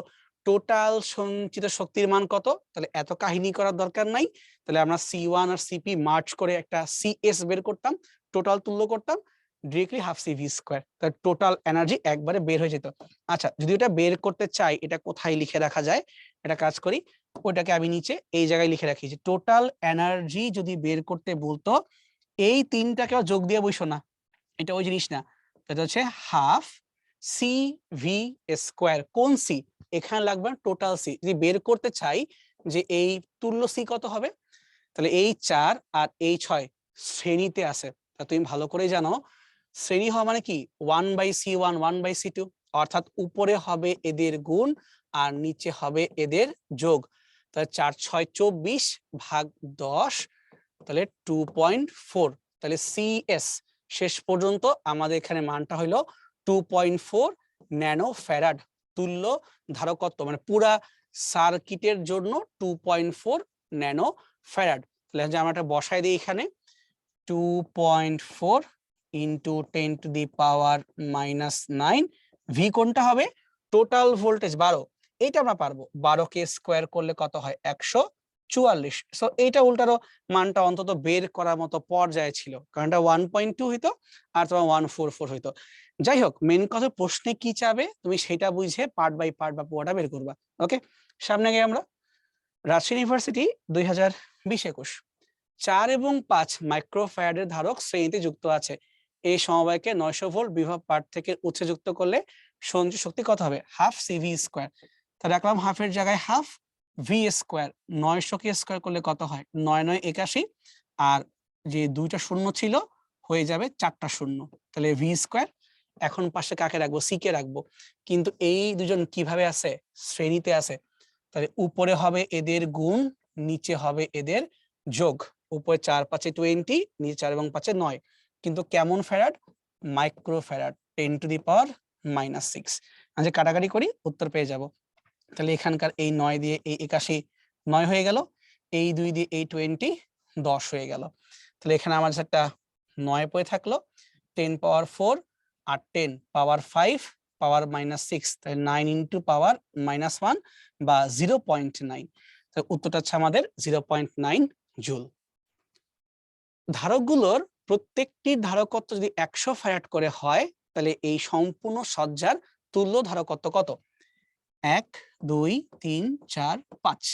টোটাল সঞ্চিত শক্তির মান কত, তাহলে এত কাহিনী করার দরকার নাই, তাহলে আমরা C1 আর CP মার্জ করে একটা CS বের করতাম, টোটাল তুল্য করতাম, ডিরেক্টলি হাফ CV স্কয়ার, তাহলে টোটাল এনার্জি একবারে বের হয়ে যেত। আচ্ছা, যদি এটা বের করতে চাই এটা কোথায় লিখে রাখা যায়, এটা কাজ করি, ওইটাকে আমি নিচে এই জায়গায় লিখে রাখি যে টোটাল এনার্জি যদি বের করতে বলতো এই তিনটাকে যোগ দিয়ে বসো না, এটা ওই জিনিস না, এটা হচ্ছে হাফ CV স্কয়ার। কোন সি? এখানে লাগবে টোটাল সি। যদি বের করতে চাই যে এই তুল্য সি কত হবে, তাহলে এই 4 আর এই 6 শ্রেণীতে আছে। তা তুমি ভালো করে জানো শ্রেণী হওয়া মানে কি 1/C1 1/C2, অর্থাৎ উপরে হবে এদের গুণ আর নিচে হবে এদের যোগ। তাহলে 4 6 24 ভাগ 10, তাহলে 2.4, তাহলে CS শেষ পর্যন্ত আমাদের এখানে মানটা হলো 2.4 ন্যানো ফ্যারাড। তুল্য ধারকত্ব মানে পুরা সার্কিটের জন্য 2.4 ন্যানো ফ্যারাড। তাহলে যে আমরা এটা বসাই দিই এখানে 2.4 ইন্টু 10⁻⁹ ভি কোনটা হবে, টোটাল ভোল্টেজ 12, এইটা আমরা পারবো। 12 কে স্কোয়ার করলে কত হয় 100, 44। সো এইটা উল্টারও মানটা অন্তত বের করার মতো পর্যায়ে ছিল, কারণ এটা 1.2 হইতো আর তোমার 144 হইতো। যাই হোক, মেন কথা প্রশ্নে কি চাবে তুমি সেটা বুঝে পার্ট বাই পার্ট বা পুরোটা বের করবা। ওকে, সামনে গিয়ে আমরা রাজশাহী ইউনিভার্সিটি 2020-21 4 এবং 5 মাইক্রোফ্যারাডের ধারক শ্রেণীতে যুক্ত আছে। এই সমবায়কে 900 ভোল্ট বিভব পাঠ থেকে উৎসে যুক্ত করলে সঞ্চিত শক্তি কত হবে? Half CV square. তাহলে রাখলাম হাফের জায়গায় হাফ, ভি স্কোয়ার 900 কে স্কোয়ার করলে কত হয়? 9 9 81, আর যে দুইটা শূন্য ছিল হয়ে যাবে 4টা শূন্য, তাহলে ভি স্কোয়ার। এখন পাশে কাকে রাখবো? সি কে রাখবো। কিন্তু এই দুজন কিভাবে আছে? শ্রেণীতে আছে। তাহলে উপরে হবে এদের গুণ, নিচে হবে এদের যোগ। উপরে 4 5 20, নিচে 4 এবং 5 9, কিন্তু কেমন farad? Micro farad, 10 to the power -6। আচ্ছা, কাটাকাটি করি, উত্তর পেয়ে যাব। তাহলে এখানকার এই 9 দিয়ে এই 81 9 হয়ে গেল, এই 2 দিয়ে এই 20 10 হয়ে গেল। তাহলে এখানে আমার একটা 9 পড়ে থাকলো, 10 পাওয়ার 4 আর 10 পাওয়ার 5 পাওয়ার -6, তাহলে 9 ইন্টু পাওয়ার -1 বা 0.9। তাহলে উত্তরটা হচ্ছে আমাদের 0.9 জুল। ধারকগুলোর প্রত্যেকটির ধারকত্ব যদি 100 ফ্যারাড করে হয়, তাহলে এই সম্পূর্ণ সজ্জার তুল্য ধারকত্ব কত? 1 2 3 4 5,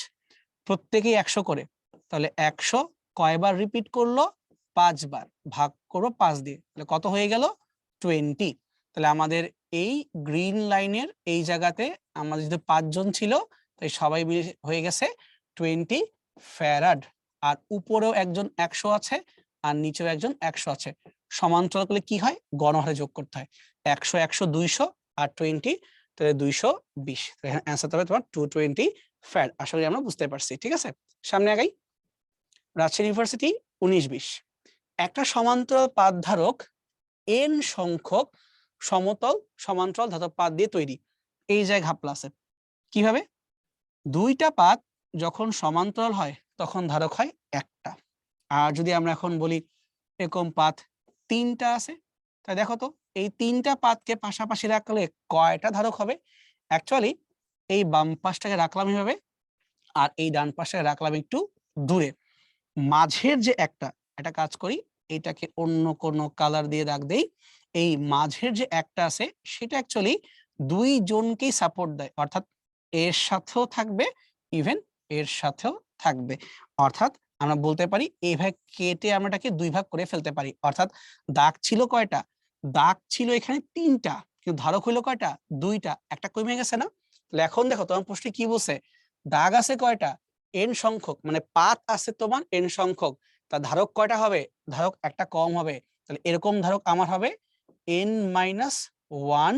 প্রত্যেকেই 100 করে। তাহলে 100 কয়বার রিপিট করলো? 5 বার। ভাগ করো 5 দিয়ে, তাহলে কত হয়ে গেল? 20। তাহলে আমাদের এই গ্রিন লাইনের এই জায়গাতে আমাদের যদি 5 জন ছিল, তাই সবাই মিলে হয়ে গেছে 20 ফ্যারাড। আর উপরেও একজন 100 আছে আর নিচেও একজন 100 আছে। সমান্তরাল করলে কি হয়? গণহারে যোগ করতে হয়। 100 100 200 আর 20, তাহলে 220। এখানে অ্যান্সার হবে তোমার 220 ফ্যারাড। আশা করি আমরা বুঝতে পারছি। ঠিক আছে, সামনে আগাই। রাজশাহী ইউনিভার্সিটি 19-20 একটা সমান্তরাল পাত ধারক n সংখ্যক সমতল সমান্তরাল ধাতব পাত দিয়ে তৈরি। এই জায়গায় ঘাপলা আছে। কিভাবে? দুইটা পাত যখন সমান্তরাল হয় তখন ধারক হয় একটা। আর যদি আমরা এখন বলি এরকম পাত 3টা আছে, তাই দেখো তো এই 3টা পাতকে পাশাপাশি রাখলে কয়টা ধারক হবে? অ্যাকচুয়ালি এই বাম পাশটাকে রাখলাম এইভাবে, আর এই ডান পাশটাকে রাখলাম একটু দূরে। মাঝের যে একটা কাজ করি, এটাকে অন্য কোনো কালার দিয়ে রাখ দেই। এই মাঝের যে একটা আছে সেটা অ্যাকচুয়ালি দুই জনকেই সাপোর্ট দেয়, অর্থাৎ এর সাথেও থাকবে, ইভেন এর সাথেও থাকবে। অর্থাৎ আমরা বলতে পারি এইভাবে কেটে আমরা এটাকে দুই ভাগ করে ফেলতে পারি। অর্থাৎ দাগ ছিল কয়টা? দাগ ছিল এখানে 3টা, কিন্তু ধারক হইলো কয়টা? 2টা। একটা কমে গেছে না? তাহলে এখন দেখো তোমার প্রশ্নে কি বলছে? দাগ আছে কয়টা? n সংখ্যক, মানে পাত আছে তোমার n সংখ্যক, তা ধারক কয়টা হবে? ধারক একটা কম হবে। তাহলে এরকম ধারক আমার হবে n-1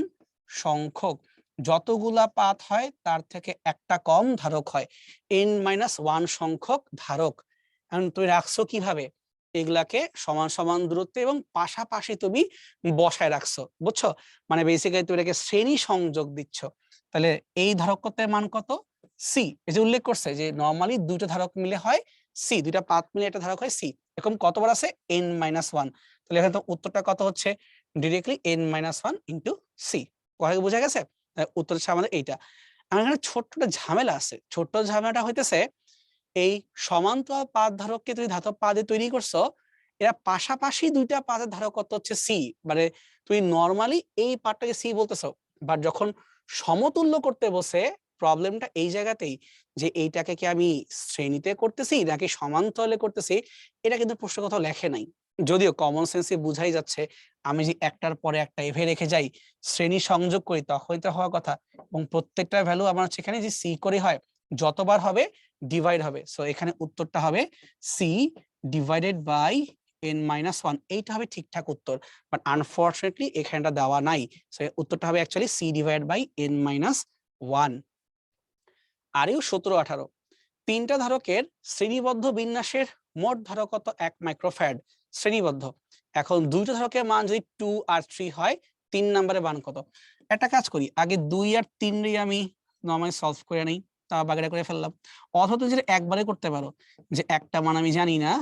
সংখ্যক। যতগুলা পাত হয় তার থেকে একটা কম ধারক হয়, n-1 সংখ্যক ধারক। এখন তুমি রাখছো কিভাবে? এগুলাকে সমান সমান দূরত্বে এবং পাশাপাশি তুমি বসায় রাখছো, বুঝছো? মানে বেসিক্যালি তুমি এটাকে শ্রেণী সংযোগ দিচ্ছ। তাহলে এই ধারকত্বের মান কত? সি। এই যে উল্লেখ করছে যে নরমালি দুটো ধারক মিলে হয় সি, দুইটা পাত মিলে একটা ধারক হয় সি। এরকম কতবার আছে? n-1। তাহলে এখানে তো উত্তরটা কত হচ্ছে? Directly n-1 into C. কথা বোঝা গেছে? উত্তর হচ্ছে আমাদের এইটা। আমার এখানে ছোট্ট একটা ঝামেলা আছে। ছোট্ট ঝামেলাটা হইতেছে এই সমান্তরাল পাত ধারককে তুমি ধাতব পাত দিয়ে তৈরি করছো, এরা পাশাপাশি দুইটা পাতের ধারকত্ব হচ্ছে সি। মানে তুমি নরমালি এই পার্টটাকে সি বলতেছো, বাট যখন সমতুল্য করতে বসে প্রবলেমটা এই জায়গাতেই যে এইটাকে কি আমি শ্রেণীতে করতেছি নাকি সমান্তরালে করতেছি, এটা কিন্তু প্রশ্ন কোথাও লেখে নাই। যদিও কমন সেন্সে বুঝাই যাচ্ছে আমি যে একটার পরে একটা এভে রেখে যাই, শ্রেণী সংযোগ করি, তখনই তো হওয়ার কথা। এবং প্রত্যেকটা ভ্যালু আমার হচ্ছে এখানে যে সি করে হয়, যতবার হবে ডিভাইড হবে। সো এখানে উত্তরটা হবে সি ডিভাইডেড বাই n-1। এইটা হবে ঠিকঠাক উত্তর, বাট আনফরচুনেটলি এখানটা দেওয়া নাই। সো উত্তরটা হবে actually C divide by n-1। আরও 17-18 তিনটা ধারকের শ্রেণীবদ্ধ বিন্যাসের মোট ধারকত্ব 1 মাইক্রোফ্যারাড শ্রেণীবদ্ধ। এখন দুইটা ধারকের মান যদি 2 আর 3 হয়, 3 নম্বরের মান কত? একটা কাজ করি, আগে 2 আর 3 রে আমি নরমালি সলভ করে নেই, তা বাগেরা করে ফেললাম। অথবা তুমি যেটা একবারে করতে পারো, যে একটা মান আমি জানি না,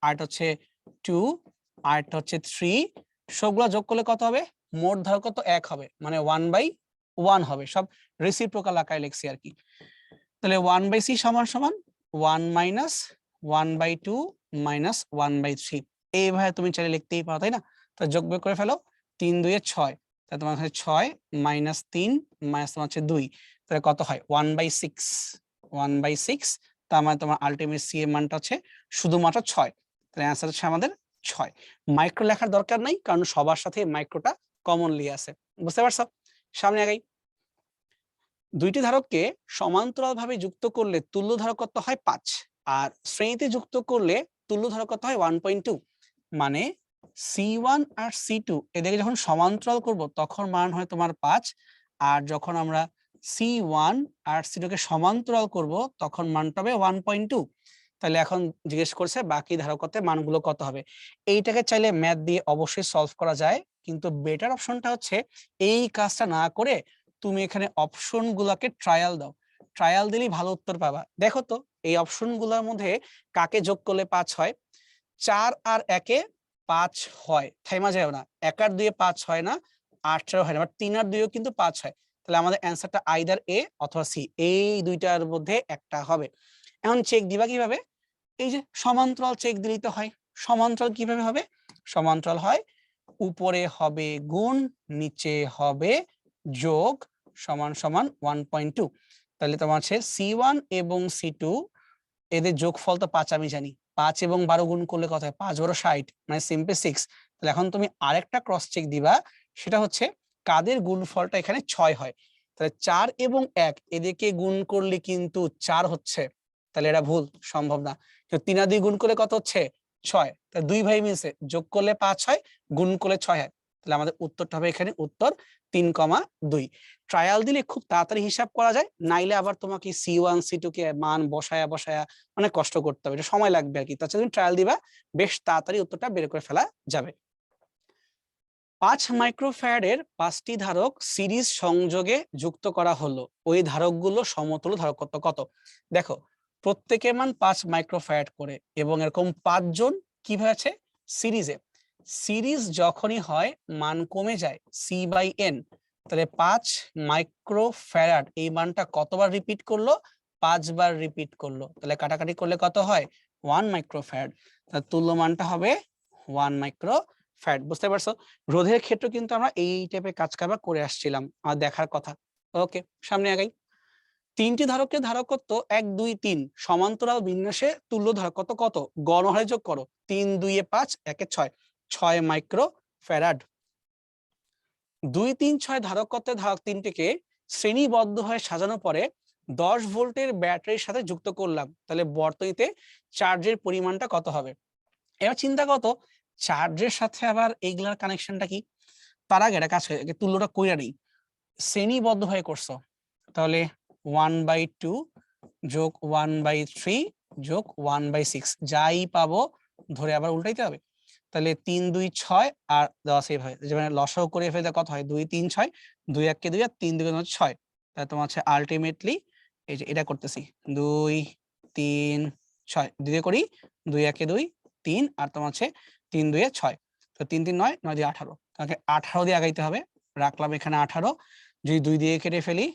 আরটা হচ্ছে 2, আরটা হচ্ছে 3, সবগুলা যোগ করলে কত হবে? মোট ধারকত্ব 1 হবে, মানে 1/1 হবে। সব রেসিপ্রোকাল আকারে লিখছি আর কি। তাহলে 1/c সমান সমান 1 - 1/2 - 1/3 এইভাবে তুমি চাইলে লিখতেই পারো, তাই না? তো যোগ বিয়োগ করে ফেলো, 3 × 2 = 6, তাহলে তোমার কাছে 6 - 3 - তোমার হচ্ছে 2, তাহলে কত হয় 1/6, 1/6, তার মানে তোমার আলটিমেট সি এর মানটা হচ্ছে শুধুমাত্র 6, তাহলে অ্যান্সার হচ্ছে আমাদের 6। মাইক্রো লেখার দরকার নাই, কারণ সবার সাথে মাইক্রোটা কমনলি আছে। বুঝতে পারছো? সামনে আগাই। দুইটি ধারককে সমান্তরালভাবে যুক্ত করলে তুল্য ধারকত্ব হয় 5, আর শ্রেণীতে যুক্ত করলে তুল্য ধারকত্ব হয় 1.2। মানে C1 আর C2 এদেরকে যখন সমান্তরাল করব তখন মান হয় তোমার 5, আর যখন আমরা C1 আর C2 কে সমান্তরাল করব তখন মানটা হবে 1.2। তাহলে এখন জিজ্ঞেস করছে বাকি ধারকত্বের মানগুলো কত হবে। এইটাকে চাইলে ম্যাথ দিয়ে অবশ্যই সলভ করা যায়, কিন্তু বেটার অপশনটা হচ্ছে এই কাজটা না করে তুমি এখানে অপশন গুলাকে ট্রায়াল দাও। ট্রায়াল দিলেই ভালো উত্তর পাবা। দেখো তো এই অপশন গুলার মধ্যে কাকে যোগ করলে 5 হয়। 4 আর 1 এ 5 হয়, থাইমা যায় না। 1 আর 2 এ 5 হয় না, 8 ছাড়াও হয় না, বাট 3 আর 2 এও কিন্তু 5 হয়। তাহলে আমাদের অ্যান্সারটা আইদার এ অথবা সি, এই দুইটার মধ্যে একটা হবে। এখন চেক দিবা কিভাবে? এই যে সমান্তরাল চেক দিলেই তো হয়। সমান্তরাল কিভাবে হবে? সমান্তরাল হয় উপরে হবে গুণ, নিচে হবে যোগ, সমান সমান 1.2। তাহলে তোমার আছে C1 এবং C2 এদের যোগফল তো 5 আমি জানি। 5 এবং 12 গুণ করলে কত হয়? 5 × 12 = 60, মানে সিম্পলি 6। তাহলে এখন তুমি আরেকটা ক্রস চেক দিবা, সেটা হচ্ছে কাদের গুণফলটা এখানে 6 হয়। তাহলে 4 এবং 1 এদেরকে গুণ করলে কিন্তু 4 হচ্ছে, তাহলে এটা ভুল, সম্ভব না। তো 3 আর 2 গুণ করলে কত হচ্ছে? 6। তাহলে দুই ভাই মিলছে, যোগ করলে 5 হয়, গুণ করলে 6 হয়। তাহলে আমাদের উত্তরটা হবে এখানে উত্তর 3,2। ট্রায়াল দিলে খুব তাড়াতাড়ি হিসাব করা যায়, নাইলে আবার তোমাকে C1 C2 কে মান বসায়া বসায়া অনেক কষ্ট করতে হবে, এটা সময় লাগবে আর কি। তাছাড়া তুমি ট্রায়াল দিবা, বেশ তাড়াতাড়ি উত্তরটা বের করে ফেলা যাবে। 5 মাইক্রোফ্যারাডের 5টি ধারক সিরিজ সংযোগে যুক্ত করা হলো, ওই ধারকগুলো সমতুল্য ধারকত্ব কত? দেখো প্রত্যেকের মান 5 মাইক্রোফ্যারাড করে, এবং এরকম 5 জন কিভাবে আছে? সিরিজে। সিরিজ যখনই হয় মান কমে যায় C/N। তাহলে 5 মাইক্রোফ্যারাড এই মানটা কতবার রিপিট করলো? 5 বার রিপিট করলো। তাহলে কাটাকাটি করলে কত হয়? 1 মাইক্রোফ্যারাড। তাহলে তুল্য মানটা হবে 1 মাইক্রোফ্যারাড। বুঝতে পারছো? রোধের ক্ষেত্রে কিন্তু আমরা এই টাইপের কাজ কারবার করে আসছিলাম, আমার দেখার কথা। ওকে, সামনে আগাই। 3টি ধারকের ধারকত্ব 1 2 3 সমান্তরাল বিন্যাসে তুল্য ধারকত্ব কত? গণহারে যোগ করো। 3 2 এ 5, 1 এ 6, 6 মাইক্রোফ্যারাড। 2 3 6 ধারকত্বের ধারক তিনটিকে শ্রেণীবদ্ধ হয়ে সাজানোর পরে 10 ভোল্টের ব্যাটারির সাথে যুক্ত করলাম, তাহলে বর্তনীতে চার্জের পরিমাণটা কত হবে? এবার চিন্তা কত, চার্জের সাথে আবার এইগুলার কানেকশনটা কি? তার আগে একটা কাজ হয়, তুল্যটা কইরা নেই। শ্রেণীবদ্ধ হয়ে করছো, তাহলে 1/2 যোগ 1/3 যোগ 1/6 যাই পাবো ধরে আবার উল্টাইতে হবে। তাহলে 3 2 6 আর 10 এইভাবে যেমন লসাগু করে ফেলতে কত হয়? 2 3 6, 2 1 কে 2 আর 3 2 হচ্ছে 6। তাহলে তোমার হচ্ছে আলটিমেটলি এই যে এটা করতেছি 2 3 6 দিয়ে করি, 2 1 এ 2 3 আর তোমার হচ্ছে 3 2 এ 6। তো 3 3 9, 9 দিয়ে 18, তাহলে 18 দিয়ে আগাইতে হবে। রাখলাম এখানে 18, যদি 2 দিয়ে কেটে ফেলি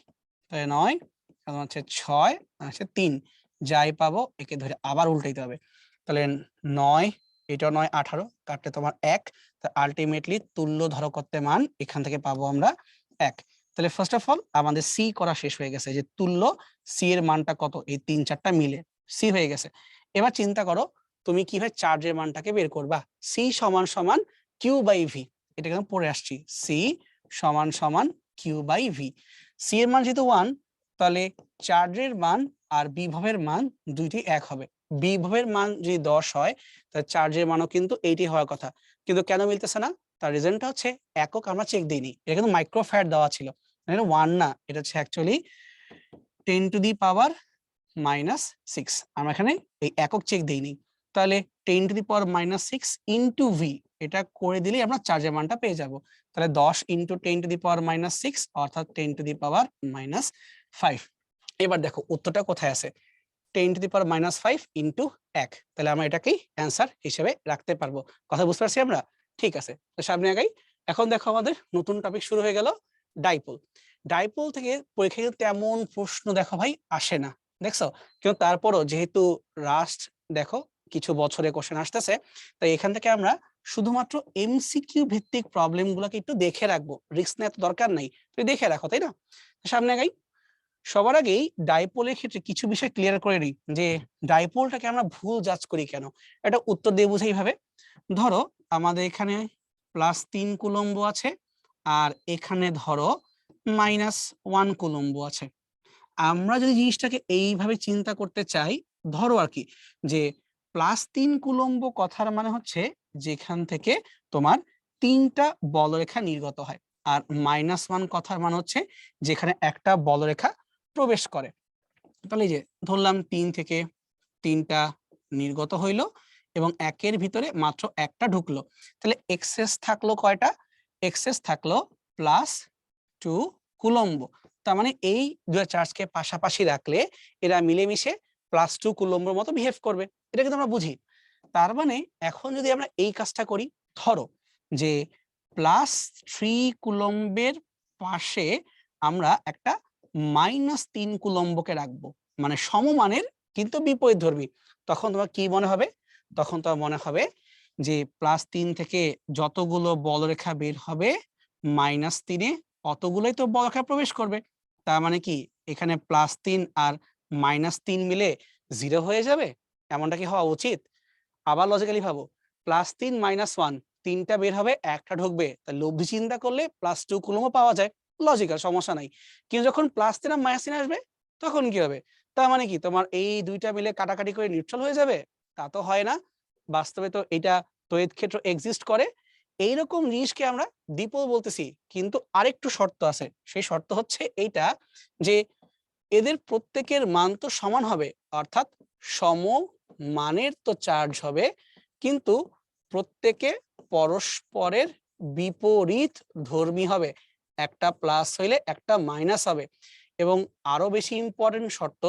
তাহলে 9, তাহলে হচ্ছে 6 আর হচ্ছে 3, যাই পাবো একে ধরে আবার উল্টাইতে হবে। তাহলে 9, এটাও 9 18 কাটলে তোমার 1, তা আলটিমেটলি তুল্য ধারকত্বের মান এখান থেকে পাবো আমরা 1। তাহলে ফার্স্ট অফ অল আমাদের সি করা শেষ হয়ে গেছে, যে তুল্য সি এর মানটা কত, এই 3 4টা মিলে সি হয়ে গেছে। এবার চিন্তা করো তুমি কিভাবে চার্জের মানটাকে বের করবা। সি সমান সমান কিউ বাই ভি, এটা কিন্তু পড়ে আসছি। সি সমান সমান কিউ বাই ভি। সি এর মান যেহেতু 1, তাহলে চার্জের মান আর বিভবের মান দুইটি এক হবে। বিভবের মান যদি 10 হয় তাহলে চার্জের মানও কিন্তু এইটি হওয়ার কথা, কিন্তু কেন মিলতেছে না? তার রিজনটা হচ্ছে একক আমরা চেক দিইনি, এটা কিন্তু মাইক্রোফ্যারাড দেওয়া ছিল, এটা 1 না, এটা হচ্ছে অ্যাকচুয়ালি 10⁻⁻6। আমরা এখানে এই একক চেক দেইনি। তাহলে 10⁻⁻6 ইনটু ভি, এটা করে দিলেই আমরা চার্জের মানটা পেয়ে যাব। তাহলে 10 ইনটু 10⁻⁻6 অর্থাৎ 10⁻⁵। এবার দেখো উত্তরটা কোথায় আছে, 10⁻⁵ ইনটু 1, তাহলে আমরা এটাকেই অ্যান্সার হিসেবে রাখতে পারবো। কথা বুঝতে পারছি আমরা? ঠিক আছে, তো সামনে আগাই। এখন দেখো আমাদের নতুন টপিক শুরু হয়ে গেল, ডাইপোল। ডাইপোল থেকে পরীক্ষায় তেমন প্রশ্ন দেখো ভাই আসে না। দেখছো? কিন্তু তারপরও যেহেতু রাস্ট দেখো কিছু বছরে কোশ্চেন আসতেছে, তাই এখান থেকে আমরা শুধুমাত্র এমসিকিউ ভিত্তিক প্রবলেম গুলোকে একটু দেখে রাখবো, রিস্ক নেওয়ার দরকার নাই, তুই দেখে রাখো, তাই না? সামনে গাই। সবার আগেই ডাইপোলের ক্ষেত্রে কিছু বিষয় ক্লিয়ার করে নিই, যে ডাইপোলটাকে আমরা ভুল জাজ করি কেন। এটা উত্তর দিয়ে বুঝাই ভাবে। ধরো আমাদের এখানে +3 কুলম্ব আছে, আর এখানে ধরো -1 কুলম্ব আছে। আমরা যদি জিনিসটাকে এইভাবে চিন্তা করতে চাই, ধরো আর কি, যে +3 কুলম্ব কথার মানে হচ্ছে যেখান থেকে তোমার 3টা বলরেখা নির্গত হয়, আর -1 কথার মানে হচ্ছে যেখানে একটা বলরেখা প্রবেশ করে। তাহলে এই যে ধরলাম 3 থেকে 3টা নির্গত হইলো এবং একের ভিতরে মাত্র একটা ঢুকলো, তাহলে এক্সেস থাকলো কয়টা? এক্সেস থাকলো +2 কুলম্ব। তার মানে এই দুটো চার্জকে পাশাপাশি রাখলে এরা মিলেমিশে +2 কুলম্বর মতো বিহেভ করবে, এটা কিন্তু আমরা বুঝি। তার মানে এখন যদি আমরা এই কাজটা করি, ধরো যে +3 কুলম্বের পাশে আমরা একটা -3 কুলম্বকে রাখবো, মানে সমমানের কিন্তু বিপরীত ধর্মী। তখন তোমার কি মনে হবে? তখন তোমার মনে হবে যে +3 থেকে যতগুলো বলরেখা বের হবে -3-এ অতগুলোই তো বলরেখা প্রবেশ করবে। তার মানে কি এখানে +3 আর -3 মিলে 0 হয়ে যাবে? এমনটা কি হওয়া উচিত? আবার লজিক্যালি ভাবো, +3 -1, 3টা বের হবে, একটা ঢুকবে, তাহলে লব্ধি চিন্তা করলে +2 কুলম্ব পাওয়া যায়, লজিক্যাল, সমস্যা নাই। কিন্তু যখন +3 আর -3 আসবে তখন কি হবে? তার মানে কি তোমার এই দুইটা মিলে কাটাকাটি করে নিউট্রাল হয়ে যাবে? তা তো হয় না। বাস্তবে তো এটা তড়িৎ ক্ষেত্র এক্সিস্ট করে। এইরকম জিনিসকে আমরা দ্বিপোল বলতেছি, কিন্তু আরেকটু শর্ত আছে। সেই শর্ত হচ্ছে এইটা, যে এদের প্রত্যেকের মান তো সমান হবে, অর্থাৎ সমমানের তো চার্জ হবে, কিন্তু প্রত্যেকে পরস্পরের বিপরীত ধর্মী হবে। একটা প্লাস হইলে একটা মাইনাস হবে। এবং আরো বেশি ইম্পর্টেন্ট শর্ত,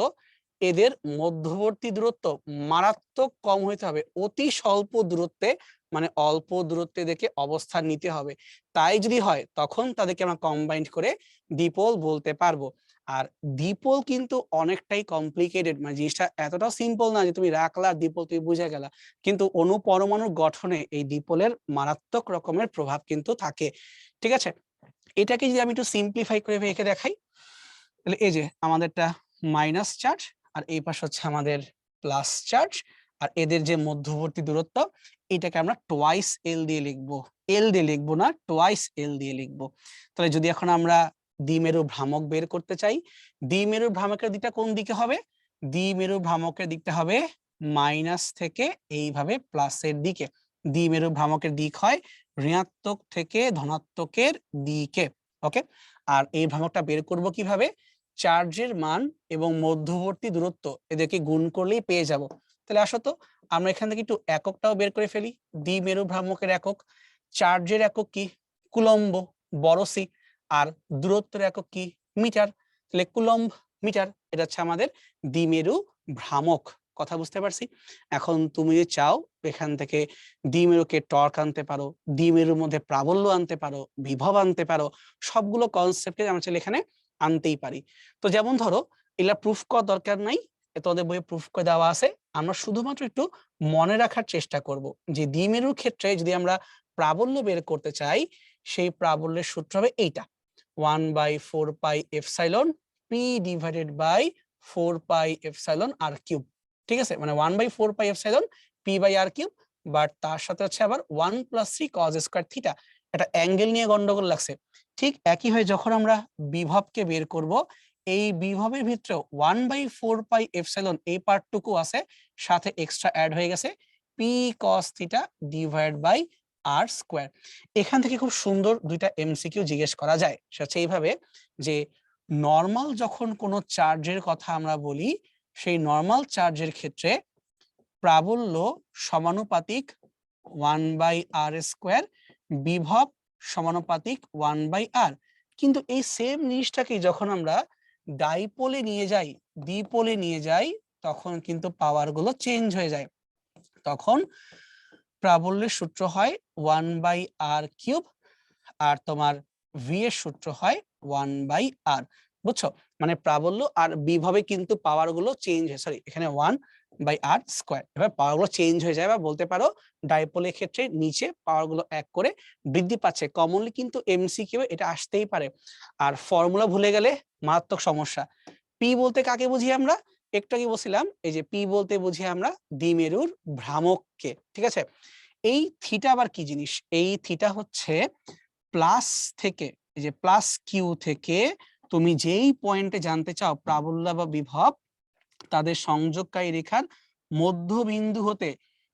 এদের মধ্যবর্তী দূরত্ব মারাত্মক কম হইতে হবে, অতি স্বল্প দূরত্বে, মানে অল্প দূরত্বে দেখে অবস্থান নিতে হবে। তাই যদি হয় তখন তাদেরকে আমরা কম্বাইন্ড করে দ্বিপোল বলতে পারবো। আর দ্বিপোল কিন্তু অনেকটাই কমপ্লিকেটেড, মানে জিনিসটা এতটাও সিম্পল না যে তুমি রাখলা দ্বিপোল তুমি বুঝে গেলা। কিন্তু অণু পরমাণুর গঠনে এই দ্বিপোলের মারাত্মক রকমের প্রভাব কিন্তু থাকে। ঠিক আছে, এটাকে যদি আমি একটু সিম্পলিফাই করে এঁকে দেখাই, তাহলে এই যে আমাদেরটা মাইনাস চার্জ, আর এই পাশে হচ্ছে আমাদের প্লাস চার্জ, আর এদের যে মধ্যবর্তী দূরত্ব এটাকে আমরা টোয়াইস এল দিয়ে লিখবো। এল দিয়ে লিখবো না, টোয়াইস এল দিয়ে লিখবো। তাহলে যদি এখন আমরা দ্বিমেরু ভ্রামক বের করতে চাই, দ্বিমেরু ভ্রামকের দিকটা কোন দিকে হবে? দ্বিমেরু ভ্রামকের দিকটা হবে মাইনাস থেকে এইভাবে প্লাসের দিকে। দ্বিমেরু ভ্রামকের দিক হয় ঋণাত্মক থেকে ধনাত্মকের দিকে। ওকে, আর এই ভ্রামকটা বের করব কিভাবে? চার্জের মান এবং মধ্যবর্তী দূরত্ব এদেরকে গুণ করলেই পেয়ে যাব। তাহলে আসো তো আমরা এখান থেকে একটু এককটাও বের করে ফেলি। দ্বিমেরু ভ্রামকের একক, চার্জের একক কি? কুলম্ব, বড় সি। আর দূরত্বের একক কি? মিটার। তাহলে কুলম্ব মিটার, এটা হচ্ছে আমাদের দ্বিমেরু ভ্রামক। কথা বুঝতে পারছি? এখন তুমি যদি চাও এখান থেকে দ্বিমেরুকে টর্ক আনতে পারো, দ্বিমেরুর মধ্যে প্রাবল্য আনতে পারো, বিভব আনতে পারো, সবগুলো কনসেপ্টে আমরা চাইলে এখানে আনতেই পারি। তো যেমন ধরো এগুলা প্রুফ করার দরকার নাই, তোমাদের বইয়ে প্রুফ করে দেওয়া আছে। আমরা শুধুমাত্র একটু মনে রাখার চেষ্টা করব যে দ্বিমেরুর ক্ষেত্রে যদি আমরা প্রাবল্য বের করতে চাই, সেই প্রাবল্যের সূত্র হবে এইটা, 1/4πε p divided by 4πε r cube. ঠিক আছে, মানে 1/4πε p by R cube, but তার সাথে হচ্ছে আবার 1 + 3 cos স্কয়ার থিটা। এটা অ্যাঙ্গেল নিয়ে গন্ডগোল লাগছে। ঠিক একই হয় যখন আমরা বিভবকে বের করব, এই বিভবের ভিতরে 1/4πε এই পার্টটুকু আছে, সাথে এক্সট্রা অ্যাড হয়ে গেছে P cos theta divide by R square. এখান থেকে খুব সুন্দর দুইটা এমসিকিউ জিজ্ঞেস করা যায়, সেটা হচ্ছে এইভাবে, যে নরমাল যখন কোনো চার্জের কথা আমরা বলি, সেই নরমাল চার্জের ক্ষেত্রে প্রাবল্য সমানুপাতিক 1/r², বিভব সমানুপাতিক 1/r। কিন্তু এই সেম জিনিসটাকে যখন আমরা ডাইপোলে নিয়ে যাই, দ্বিপোলে নিয়ে যাই, তখন কিন্তু পাওয়ার গুলো চেঞ্জ হয়ে যায়। তখন প্রাবল্যের সূত্র হয় 1/r³, আর তোমার ভি এর সূত্র হয় 1/r। বুঝছো? মানে প্রাবল্য আর বিভবে কিন্তু পাওয়ার গুলো চেঞ্জ হয়, সরি এখানে 1/r², এবার পাওয়ার গুলো চেঞ্জ হয়ে যায়, বা বলতে পারো ডাইপোলের ক্ষেত্রে নিচে পাওয়ার গুলো 1 করে বৃদ্ধি পাচ্ছে। কমনলি কিন্তু এমসিকিউ এটা আসতেই পারে, আর ফর্মুলা ভুলে গেলে মারাত্মক সমস্যা। পি বলতে কাকে বুঝি আমরা? একটু আগে বলছিলাম, এই যে পি বলতে বুঝি আমরা দ্বিমেরুর ভ্রামককে, ঠিক আছে। এই থিটা আবার কি জিনিস? এই থিটা হচ্ছে প্লাস থেকে, এই যে প্লাস কিউ থেকে তুমি যেই পয়েন্টে জানতে চাও প্রাবল্য বা বিভব, তাদের সংযোগকারী রেখার মধ্যবিন্দু হতে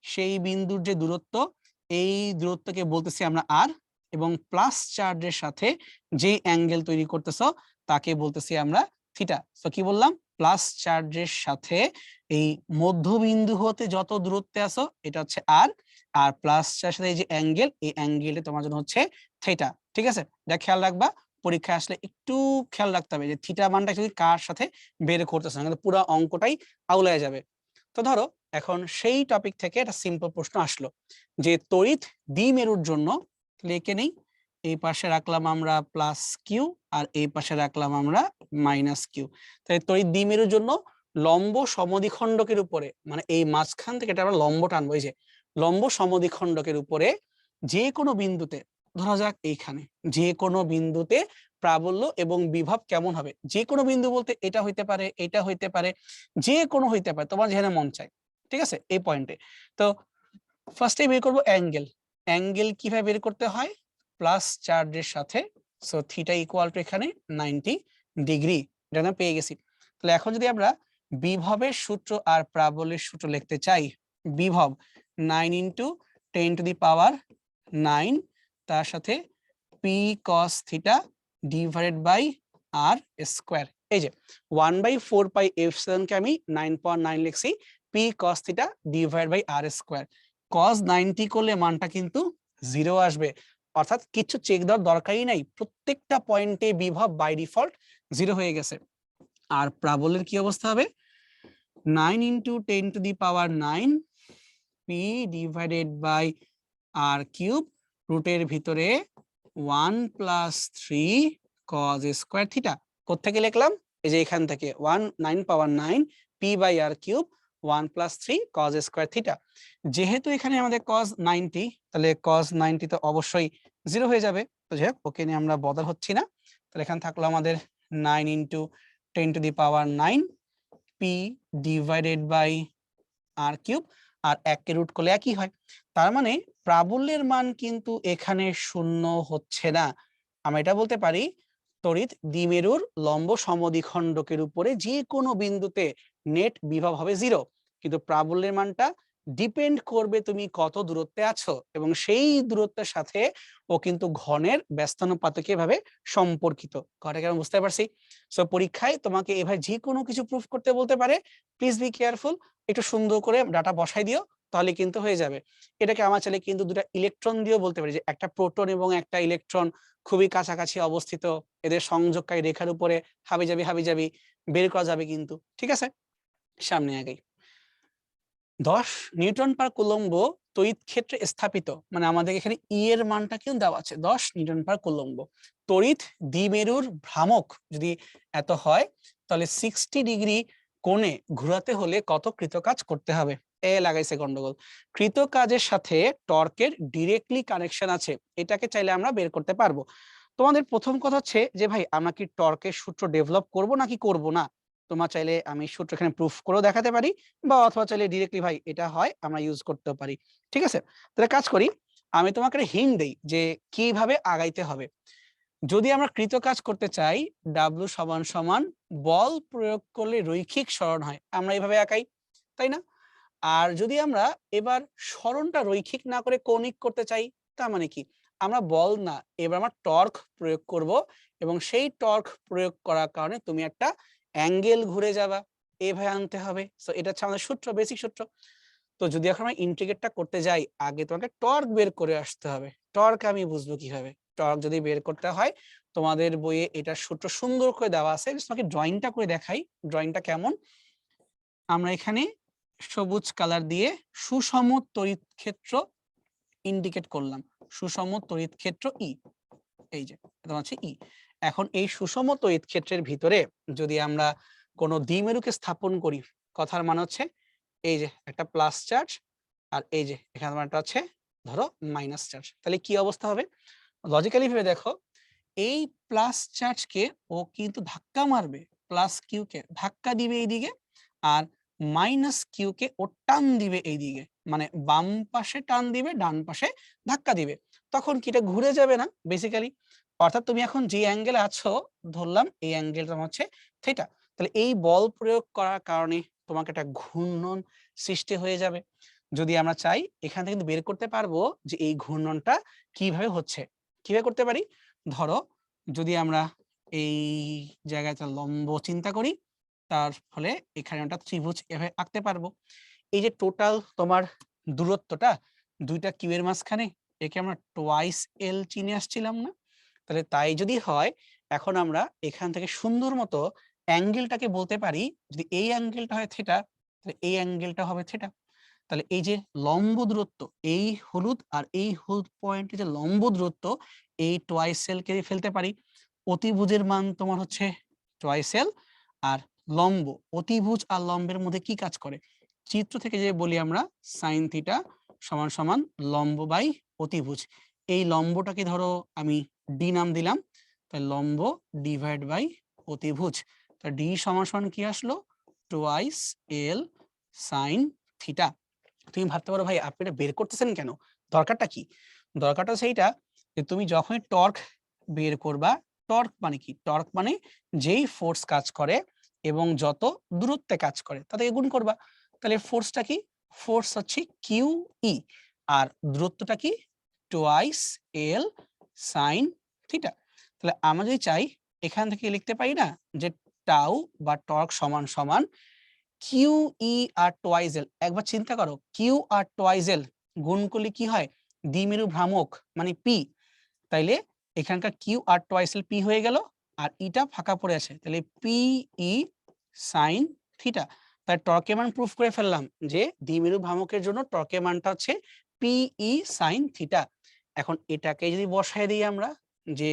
সেই বিন্দুর যে দূরত্ব, এই দূরত্বকে বলতেছি আমরা আর, এবং প্লাস চার্জের সাথে যে অ্যাঙ্গেল তৈরি করতেছো তাকে বলতেছি আমরা থিটা। তো কি বললাম? প্লাস চার্জের সাথে এই মধ্যবিন্দু হতে যত দূরত্বে আসো এটা হচ্ছে আর, আর প্লাস চার্জের সাথে এই যে অ্যাঙ্গেল, এই অ্যাঙ্গেলটা তোমার জন্য হচ্ছে থিটা, ঠিক আছে। এটা খেয়াল রাখবা, পরীক্ষায় আসলে একটু খেয়াল রাখতে হবে যে থিটা মানটা যদি কার সাথে বের করতেছে না, কিন্তু পুরো অঙ্কটাই আউলায় যাবে। তো ধরো এখন সেই টপিক থেকে একটা সিম্পল প্রশ্ন আসলো যে তড়িৎ দ্বিমেরুর জন্য, লিখে নেই, এই পাশে রাখলাম আমরা প্লাস কিউ আর এই পাশে রাখলাম আমরা মাইনাস কিউ। তাই তড়িৎ দ্বিমেরুর জন্য লম্ব সমদ্বিখণ্ডকের উপরে, মানে এই মাঝখান থেকে এটা আমরা লম্ব টানবো, এই যে লম্ব সমদ্বিখণ্ডকের উপরে যে কোনো বিন্দুতে, ধরা যাক এইখানে, যে কোনো বিন্দুতে প্রাবল্য এবং বিভব কেমন হবে? যে কোনো বিন্দু বলতে এটা হইতে পারে, এটা হইতে পারে, যে কোনো হইতে পারে, তোমার যেখানে মন চায়, ঠিক আছে, এই পয়েন্টে। তো ফার্স্টে বের করবো অ্যাঙ্গেল। অ্যাঙ্গেল কিভাবে বের করতে হয়? প্লাস চার্জের সাথে, সো থিটা ইকুয়াল টু এখানে 90 ডিগ্রি, এটা আমরা পেয়ে গেছি। তাহলে এখন যদি আমরা বিভবের সূত্র আর প্রাবল্যের সূত্র লিখতে চাই, বিভব 9 × 10⁻⁹, তার সাথে p cos theta divided by r square. এই যে 1/4πε কে আমি 9.9 লিখছি, p cos theta divide by r square. Cos 90 করলে মানটা কিন্তু 0 আসবে, অর্থাৎ কিছু চেক দেওয়ার দরকারই নাই, প্রত্যেকটা পয়েন্টে বিভব বাই ডিফল্ট 0 হয়ে গেছে। আর প্রাবল্যের কি অবস্থা হবে? 9 × 10⁻9 P divided by R cube, রুটের ভিতরে 1 + 3 cos স্কয়ার থিটা। কোত্থেকে লিখলাম? এই যে এখান থেকে 9 P by R cube 1 + 3 cos square theta. যেহেতু এখানে আমাদের cos 90, তাহলে cos 90 তো অবশ্যই 0 হয়ে যাবে। তো যাই হোক, ওকে নিয়ে আমরা বদল হচ্ছি না। তাহলে এখানে থাকলো আমাদের 9 × 10⁻9 P divided by R cube, আর 1 কে রুট করলে একই হয়। তার মানে প্রাবল্যের মান কিন্তু এখানে 0 হচ্ছে না। আমরা এটা বলতে পারি তড়িৎ দ্বিমেরুর লম্ব সমদ্বিখণ্ডকের উপরে যে কোনো বিন্দুতে নেট বিভব হবে 0, কিন্তু প্রাবল্যের মানটা ডিপেন্ড করবে তুমি কত দূরত্বে আছো, এবং সেই দূরত্বের সাথে ও কিন্তু ঘনের ব্যস্তানুপাতকে এভাবে সম্পর্কিত। কথা কেমন বুঝতে পারছি? সো পরীক্ষায় তোমাকে এভাবে যে কোনো কিছু প্রুফ করতে বলতে পারে, প্লিজ বি কেয়ারফুল, একটু সুন্দর করে ডাটা বসাই দিও, তাহলে কিন্তু হয়ে যাবে। এটাকে আমার চাইলে কিন্তু দুটা ইলেকট্রন দিয়েও বলতে পারি, যে একটা প্রোটন এবং একটা ইলেকট্রন খুবই কাছাকাছি অবস্থিত, এদের সংযোগকারী রেখার উপরে হাবিজাবি বের করা যাবে কিন্তু, ঠিক আছে। সামনে আগে 10 নিউটন পার কুলম্ব তড়িৎ ক্ষেত্রে স্থাপিত, মানে আমাদের এখানে ই এর মানটা কিন্তু দেওয়া আছে 10 নিউটন পার কুলম্ব। তড়িৎ দ্বিমেরুর ভ্রামক যদি এত হয়, তাহলে 60 ডিগ্রি কোণে ঘোরাতে হলে কত কৃতকাজ করতে হবে? এ লাগাইছে গন্ডগোল। কৃতকাজের সাথে টর্কের ডিরেক্টলি কানেকশন আছে, এটাকে চাইলে আমরা বের করতে পারবো। তোমাদের প্রথম কথা হচ্ছে যে ভাই আমরা কি টর্কের সূত্র ডেভেলপ করব নাকি করব না? তোমার চাইলে আমি সূত্র এখানে প্রুফ করেও দেখাতে পারি, বা অথবা চাইলে ডিরেক্টলি ভাই এটা হয় আমরা ইউজ করতেও পারি, ঠিক আছে। তাহলে কাজ করি, আমি তোমাকে হিন্ট দেই যে কিভাবে আগাইতে হবে। যদি আমরা কৃত কাজ করতে চাই, ডাব্লু সমান সমান বল প্রয়োগ করলে রৈখিক সরণ হয়, আমরা এইভাবে আঁকাই, তাই না? আর যদি আমরা এবার সরণটা রৈখিক না করে কৌণিক করতে চাই, তার মানে কি, আমরা বল না, এবার আমরা টর্ক প্রয়োগ করব, এবং সেই টর্ক প্রয়োগ করার কারণে তুমি একটা অ্যাঙ্গেল ঘুরে যাবা, এভাবে আনতে হবে। সো এটা হচ্ছে আমাদের সূত্র, বেসিক সূত্র। তো যদি এখন আমরা ইন্টিগ্রেটটা করতে যাই, আগে তোমাকে টর্ক বের করে আসতে হবে। টর্ক আমি বুঝবো কিভাবে? টর্ক যদি বের করতে হয়, তোমাদের বইয়ে এটার সূত্র সুন্দর করে দেওয়া আছে, তোমাকে ড্রয়িংটা করে দেখাই। ড্রয়িংটা কেমন? আমরা এখানে সবুজ কালার দিয়ে সুষম তড়িৎ ক্ষেত্র ইন্ডিকেট করলাম, সুষম তড়িৎ ক্ষেত্র ই, এই যে এটা হচ্ছে ই। এখন এই সুষম তড়িৎ ক্ষেত্রের ভিতরে যদি আমরা কোনো দ্বিমেরুকে স্থাপন করি, কথার মানে হচ্ছে এই যে একটা প্লাস চার্জ আর এই যে এখানে আমার একটা আছে ধরো মাইনাস চার্জ, তাহলে কি অবস্থা হবে? লজিক্যালি ভেবে দেখো, এই প্লাস চার্জকে ও কিন্তু ধাক্কা মারবে, প্লাস কিউ কে ধাক্কা দিবে এইদিকে, আর মাইনাস কিউ কে ও টান দিবে এইদিকে, মানে বাম পাশে টান দিবে, ডান পাশে ধাক্কা দিবে। তখন কি এটা ঘুরে যাবে না বেসিক্যালি? অর্থাৎ তুমি এখন যে অ্যাঙ্গেলে আছো, ধরলাম এই অ্যাঙ্গেলটা হচ্ছে থিটা, তাহলে এই বল প্রয়োগ করার কারণে তোমাকে একটা ঘূর্ণন সৃষ্টি হয়ে যাবে। যদি আমরা চাই এখান থেকে কিন্তু বের করতে পারবো যে এই ঘূর্ণনটা কিভাবে হচ্ছে। কিভাবে করতে পারি? ধরো যদি আমরা এই জায়গাটা লম্ব চিন্তা করি, তার ফলে এখানে একটা ত্রিভুজ এভাবে আঁকতে পারবো। এই যে টোটাল তোমার দূরত্বটা দুইটা কিউ এর মাঝখানে, একে আমরা টোয়াইস এল চিনে আসছিলাম না? তাহলে তাই যদি হয়, এখন আমরা এখান থেকে সুন্দর মতো অ্যাঙ্গেলটাকে বলতে পারি, যদি এই অ্যাঙ্গেলটা হয় থিটা, তাহলে এই অ্যাঙ্গেলটা হবে থিটা। তাহলে এই যে লম্ব দূরত্ব, এই হলুদ আর এই হলুদ পয়েন্টে যে লম্ব দূরত্ব, এই টোয়াইস এল কে ফেলতে পারি। অতিভুজের মান তোমার হচ্ছে টোয়াইস এল, আর লম্ব, অতিভুজ আর লম্বের মধ্যে কি কাজ করে? চিত্র থেকে যে বলি আমরা সাইন থিটা সমান সমান লম্ব বাই অতিভুজ। এই লম্বটাকে ধরো আমি ডি নাম দিলাম, তাই লম্ব ডিভাইড বাই অতিভুজ। তা ডি সমান সমান কি আসলো? টোয়াইস এল সাইন থিটা। তুমি ভাবতে পারো ভাই আপনি এটা বের করতেছেন কেন, দরকারটা কি? দরকারটা সেইটা যে তুমি যখনই টর্ক বের করবা, টর্ক মানে কি? টর্ক মানে যেই ফোর্স কাজ করে এবং যত দূরত্বে কাজ করে তাদেরকে গুণ করবা। তাহলে ফোর্সটা কি? ফোর্স হচ্ছে কিউ ই, আর দূরত্বটা কি? টোয়াইস এল সাইন থিটা। তাহলে আমরা যদি চাই এখান থেকে লিখতে পারি না যে টাউ বা টর্ক সমান সমান কিউ ই আর টোয়াইস এল। একবার চিন্তা করো, কিউ আর টোয়াইস এল গুণ করলে কি হয়? দ্বিমেরু ভ্রামক মানে পি। তাইলে এখানকার Q R twice L P হয়ে গেল, আর ইটা ফাঁকা পড়ে আছে, তাহলে পি ই সাইন থিটা। তাই টর্কের মান প্রুফ করে ফেললাম যে দ্বিমেরু ভ্রামকের জন্য টর্কের মানটা হচ্ছে পি ই সাইন থিটা। এখন এটাকে যদি বসায় দিই আমরা যে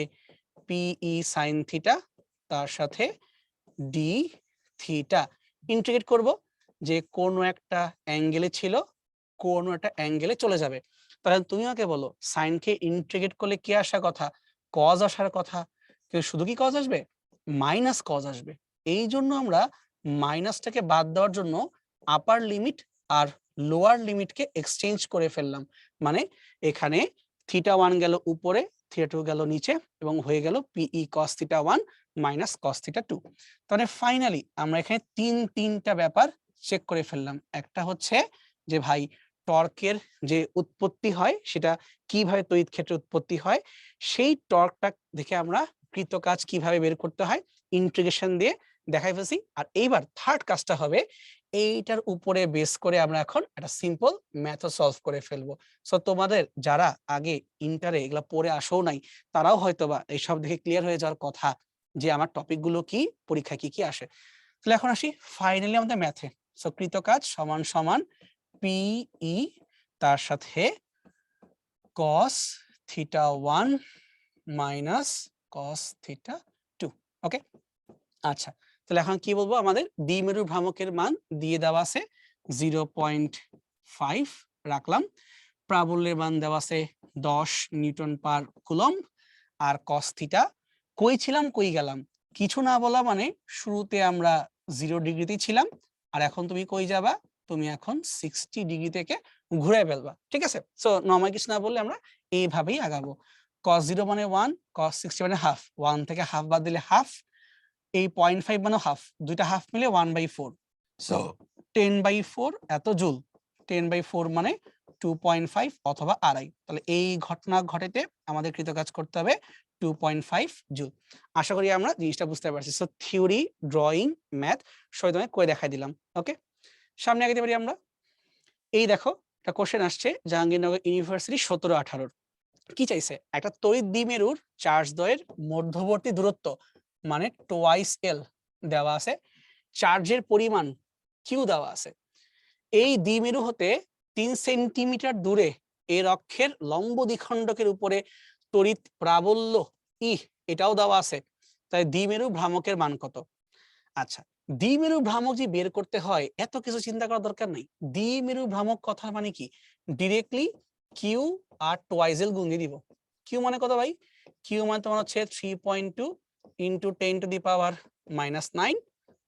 পি ই সাইন থিটা তার সাথে ডি থিটা, ইন্টিগ্রেট করব, যে কোনো একটা অ্যাঙ্গেলে ছিল কোনো একটা অ্যাঙ্গেলে চলে যাবে। তাহলে তুমি আমাকে বলো সাইনকে ইন্টিগ্রেট করলে কি আসার কথা? কজ আসার কথা। কিন্তু শুধু কি কজ আসবে? মাইনাস কজ আসবে। এই জন্য আমরা মাইনাসটাকে বাদ দেওয়ার জন্য আপার লিমিট আর লোয়ার লিমিটকে এক্সচেঞ্জ করে ফেললাম। মানে এখানে থিটা ওয়ান গেল উপরে, থিটা টু গেল নিচে, এবং হয়ে গেল p cos theta one minus cos theta two. তাহলে ফাইনালি আমরা এখানে তিনটা ব্যাপার চেক করে ফেললাম। একটা হচ্ছে যে ভাই টর্কের যে উৎপত্তি হয় সেটা কিভাবে তড়িৎ ক্ষেত্রে উৎপত্তি হয়, সেই টর্কটা দেখে আমরা কৃত কাজ কিভাবে বের করতে হয় ইন্টিগ্রেশন দিয়ে দেখাই ফেলছি। আর এইবার থার্ড কাজটা হবে এইটার উপরে বেস করে আমরা এখন একটা সিম্পল ম্যাথও সলভ করে ফেলবো। সো তোমাদের যারা আগে ইন্টারে এগুলা পড়ে আসো নাই, তারাও হয়তোবা এইসব দেখে ক্লিয়ার হয়ে যাওয়ার কথা যে আমার টপিক গুলো কি, পরীক্ষায় কি কি আসে। তাহলে এখন আসি ফাইনালি আমাদের ম্যাথে। সো কৃত কাজ সমান সমান পিই তার সাথে cos theta one minus cos theta two. Okay, আচ্ছা তাহলে এখন কি বলবো? আমাদের দ্বিমেরু ভ্রামকের মান দিয়ে দেওয়া আছে 0.5 রাখলাম, প্রাবল্যের মান দেওয়া আছে 10 নিউটন পার কুলম্ব, আর cos থিটা কই ছিলাম কই গেলাম কিছু না বলা মানে শুরুতে আমরা 0 ডিগ্রিতেই ছিলাম, আর এখন তুমি কই যাবা? তুমি এখন 60 ডিগ্রি থেকে ঘুরে ফেলবা। ঠিক আছে, সো নরমাল কিছু না বললে আমরা এইভাবেই আগাবো। cos 0 মানে 1, cos 60 মানে হাফ, 1 থেকে হাফ বাদ দিলে হাফ, এই 0.5 মানে হাফ, দুইটা হাফ মিলে 1/4, সো 10/4 এত জুল। 10/4 মানে 2.5 অথবা আড়াই। তাহলে এই ঘটনা ঘটেতে আমাদের কৃতকাজ করতে হবে 2.5 জুল। আশা করি আমরা জিনিসটা বুঝতে পারছি। সো থিওরি, ড্রয়িং, ম্যাথ সবাই তোমায় করে দেখাই দিলাম। ওকে, সামনে আগাতে পারি আমরা। এই দেখো একটা কোশ্চেন আসছে জাহাঙ্গীরনগর ইউনিভার্সিটি 17-18। কি চাইছে? একটা তড়িৎ দ্বিমেরুর চার্জ দ্বয়ের মধ্যবর্তী দূরত্ব মানে টোয়াইস এল দেওয়া আছে, চার্জের পরিমাণ কিউ দেওয়া আছে। এই দ্বিমেরু হতে 3 সেন্টিমিটার দূরে এর অক্ষের লম্ব দ্বিখণ্ডকের উপরে তড়িৎ প্রাবল্য ই এটাও দেওয়া আছে। তাই দ্বিমেরু ভ্রামকের মান কত? আচ্ছা, দ্বিমেরু ভ্রামক যে বের করতে হয় এত কিছু চিন্তা করার দরকার নাই। দ্বিমেরু ভ্রামক কথা মানে কি, ডিরেক্টলি কিউ আর টুয়াইজেল গুণ দিয়ে দিব। কিউ মানে কত ভাই? কিউ মানে তোমার হচ্ছে 3.2 ইন্টু 10⁻⁻9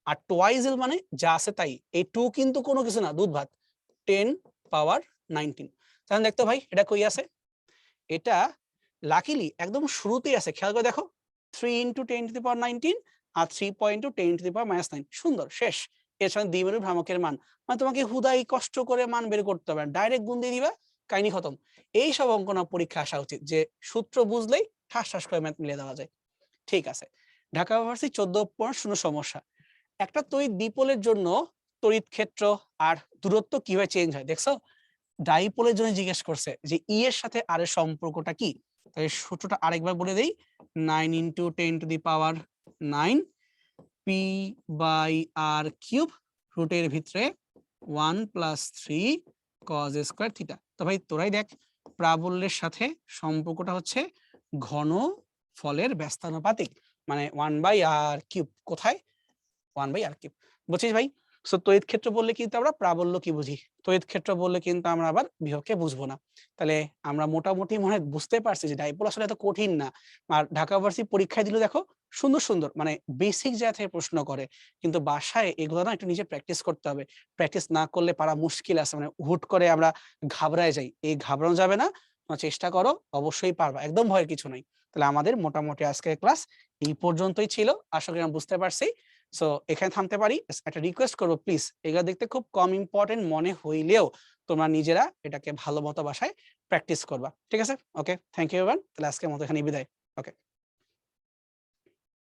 আর টুয়াইজেল মানে যা আছে তাই। এই 2 কিন্তু কোনো কিছু না, দুধ ভাত। 10⁻19। তাহলে দেখতো ভাই এটা কই আছে? এটা লাকিলি একদম শুরুতেই আছে, খেয়াল করে দেখো। 3 ইন্টু 10⁻19 আর 3.10⁻9। সুন্দর, শেষ। এর সঙ্গে দ্বিমেরু ভ্রামকের মান, মানে তোমাকে হুদাই কষ্ট করে মান বের করতে হবে, ডাইরেক্ট গুণ দিয়ে দিবা, কাহিনী খতম। এই সব অঙ্ক না পরীক্ষা আসা উচিত, যে সূত্র বুঝলেই ঠাস ঠাস করে ম্যাথ মিলিয়ে দেওয়া যায়। ঠিক আছে, ঢাকা ইউনিভার্সিটি 14.0 সমস্যা। একটা তড়িৎ দ্বিপোলের জন্য তড়িৎ ক্ষেত্র আর দূরত্ব কিভাবে চেঞ্জ হয় দেখছো? ডাইপোলের জন্য জিজ্ঞেস করছে যে ই এর সাথে আর এর সম্পর্কটা কি। তাই সূত্রটা আরেকবার বলে দেই, 9 into 10⁻9 P by R cube রুটের ভিতরে 1 + 3 cos স্কয়ার থিটা। তো ভাই তোরাই দেখ, প্রাবল্যের সাথে সম্পর্কটা হচ্ছে ঘন ফলের ব্যস্তানুপাতিক, মানে 1/r কিউব। কোথায়? 1/r cube. বুঝছিস ভাই? সো তড়িৎ ক্ষেত্র বললে কিন্তু আমরা প্রাবল্য কি বুঝি, তড়িৎ ক্ষেত্র বললে কিন্তু আমরা আবার বিভবকে বুঝবো না। তাহলে আমরা মোটামুটি মনে হয় বুঝতে পারছি যে ডাইপোল আসলে এত কঠিন না। আর ঢাকা ইউনিভার্সিটি পরীক্ষায় দিলে দেখো সুন্দর সুন্দর মানে বেসিক জায়গা থেকে প্রশ্ন করে, কিন্তু বাসায় এগুলো না একটু নিজে প্র্যাকটিস করতে হবে। প্র্যাকটিস না করলে পারা মুশকিল আছে, মানে হুট করে আমরা ঘাবড়ায় যাই, এই ঘাবড়ানো যাবে না। তোমরা চেষ্টা করো, অবশ্যই পারবা, একদম ভয়ের কিছু নাই। তাহলে আমাদের মোটামুটি আজকের ক্লাস এই পর্যন্তই ছিল, আশা করি আমরা বুঝতে পারছি। সো এখানে থামতে পারি। একটা রিকোয়েস্ট করবো, প্লিজ এগুলো দেখতে খুব কম ইম্পর্টেন্ট মনে হইলেও তোমরা নিজেরা এটাকে ভালো মতো বাসায় প্র্যাকটিস করবা, ঠিক আছে? ওকে, থ্যাংক ইউ এভরিওয়ান। তাহলে আজকের মতো এখানে বিদায়। ওকে।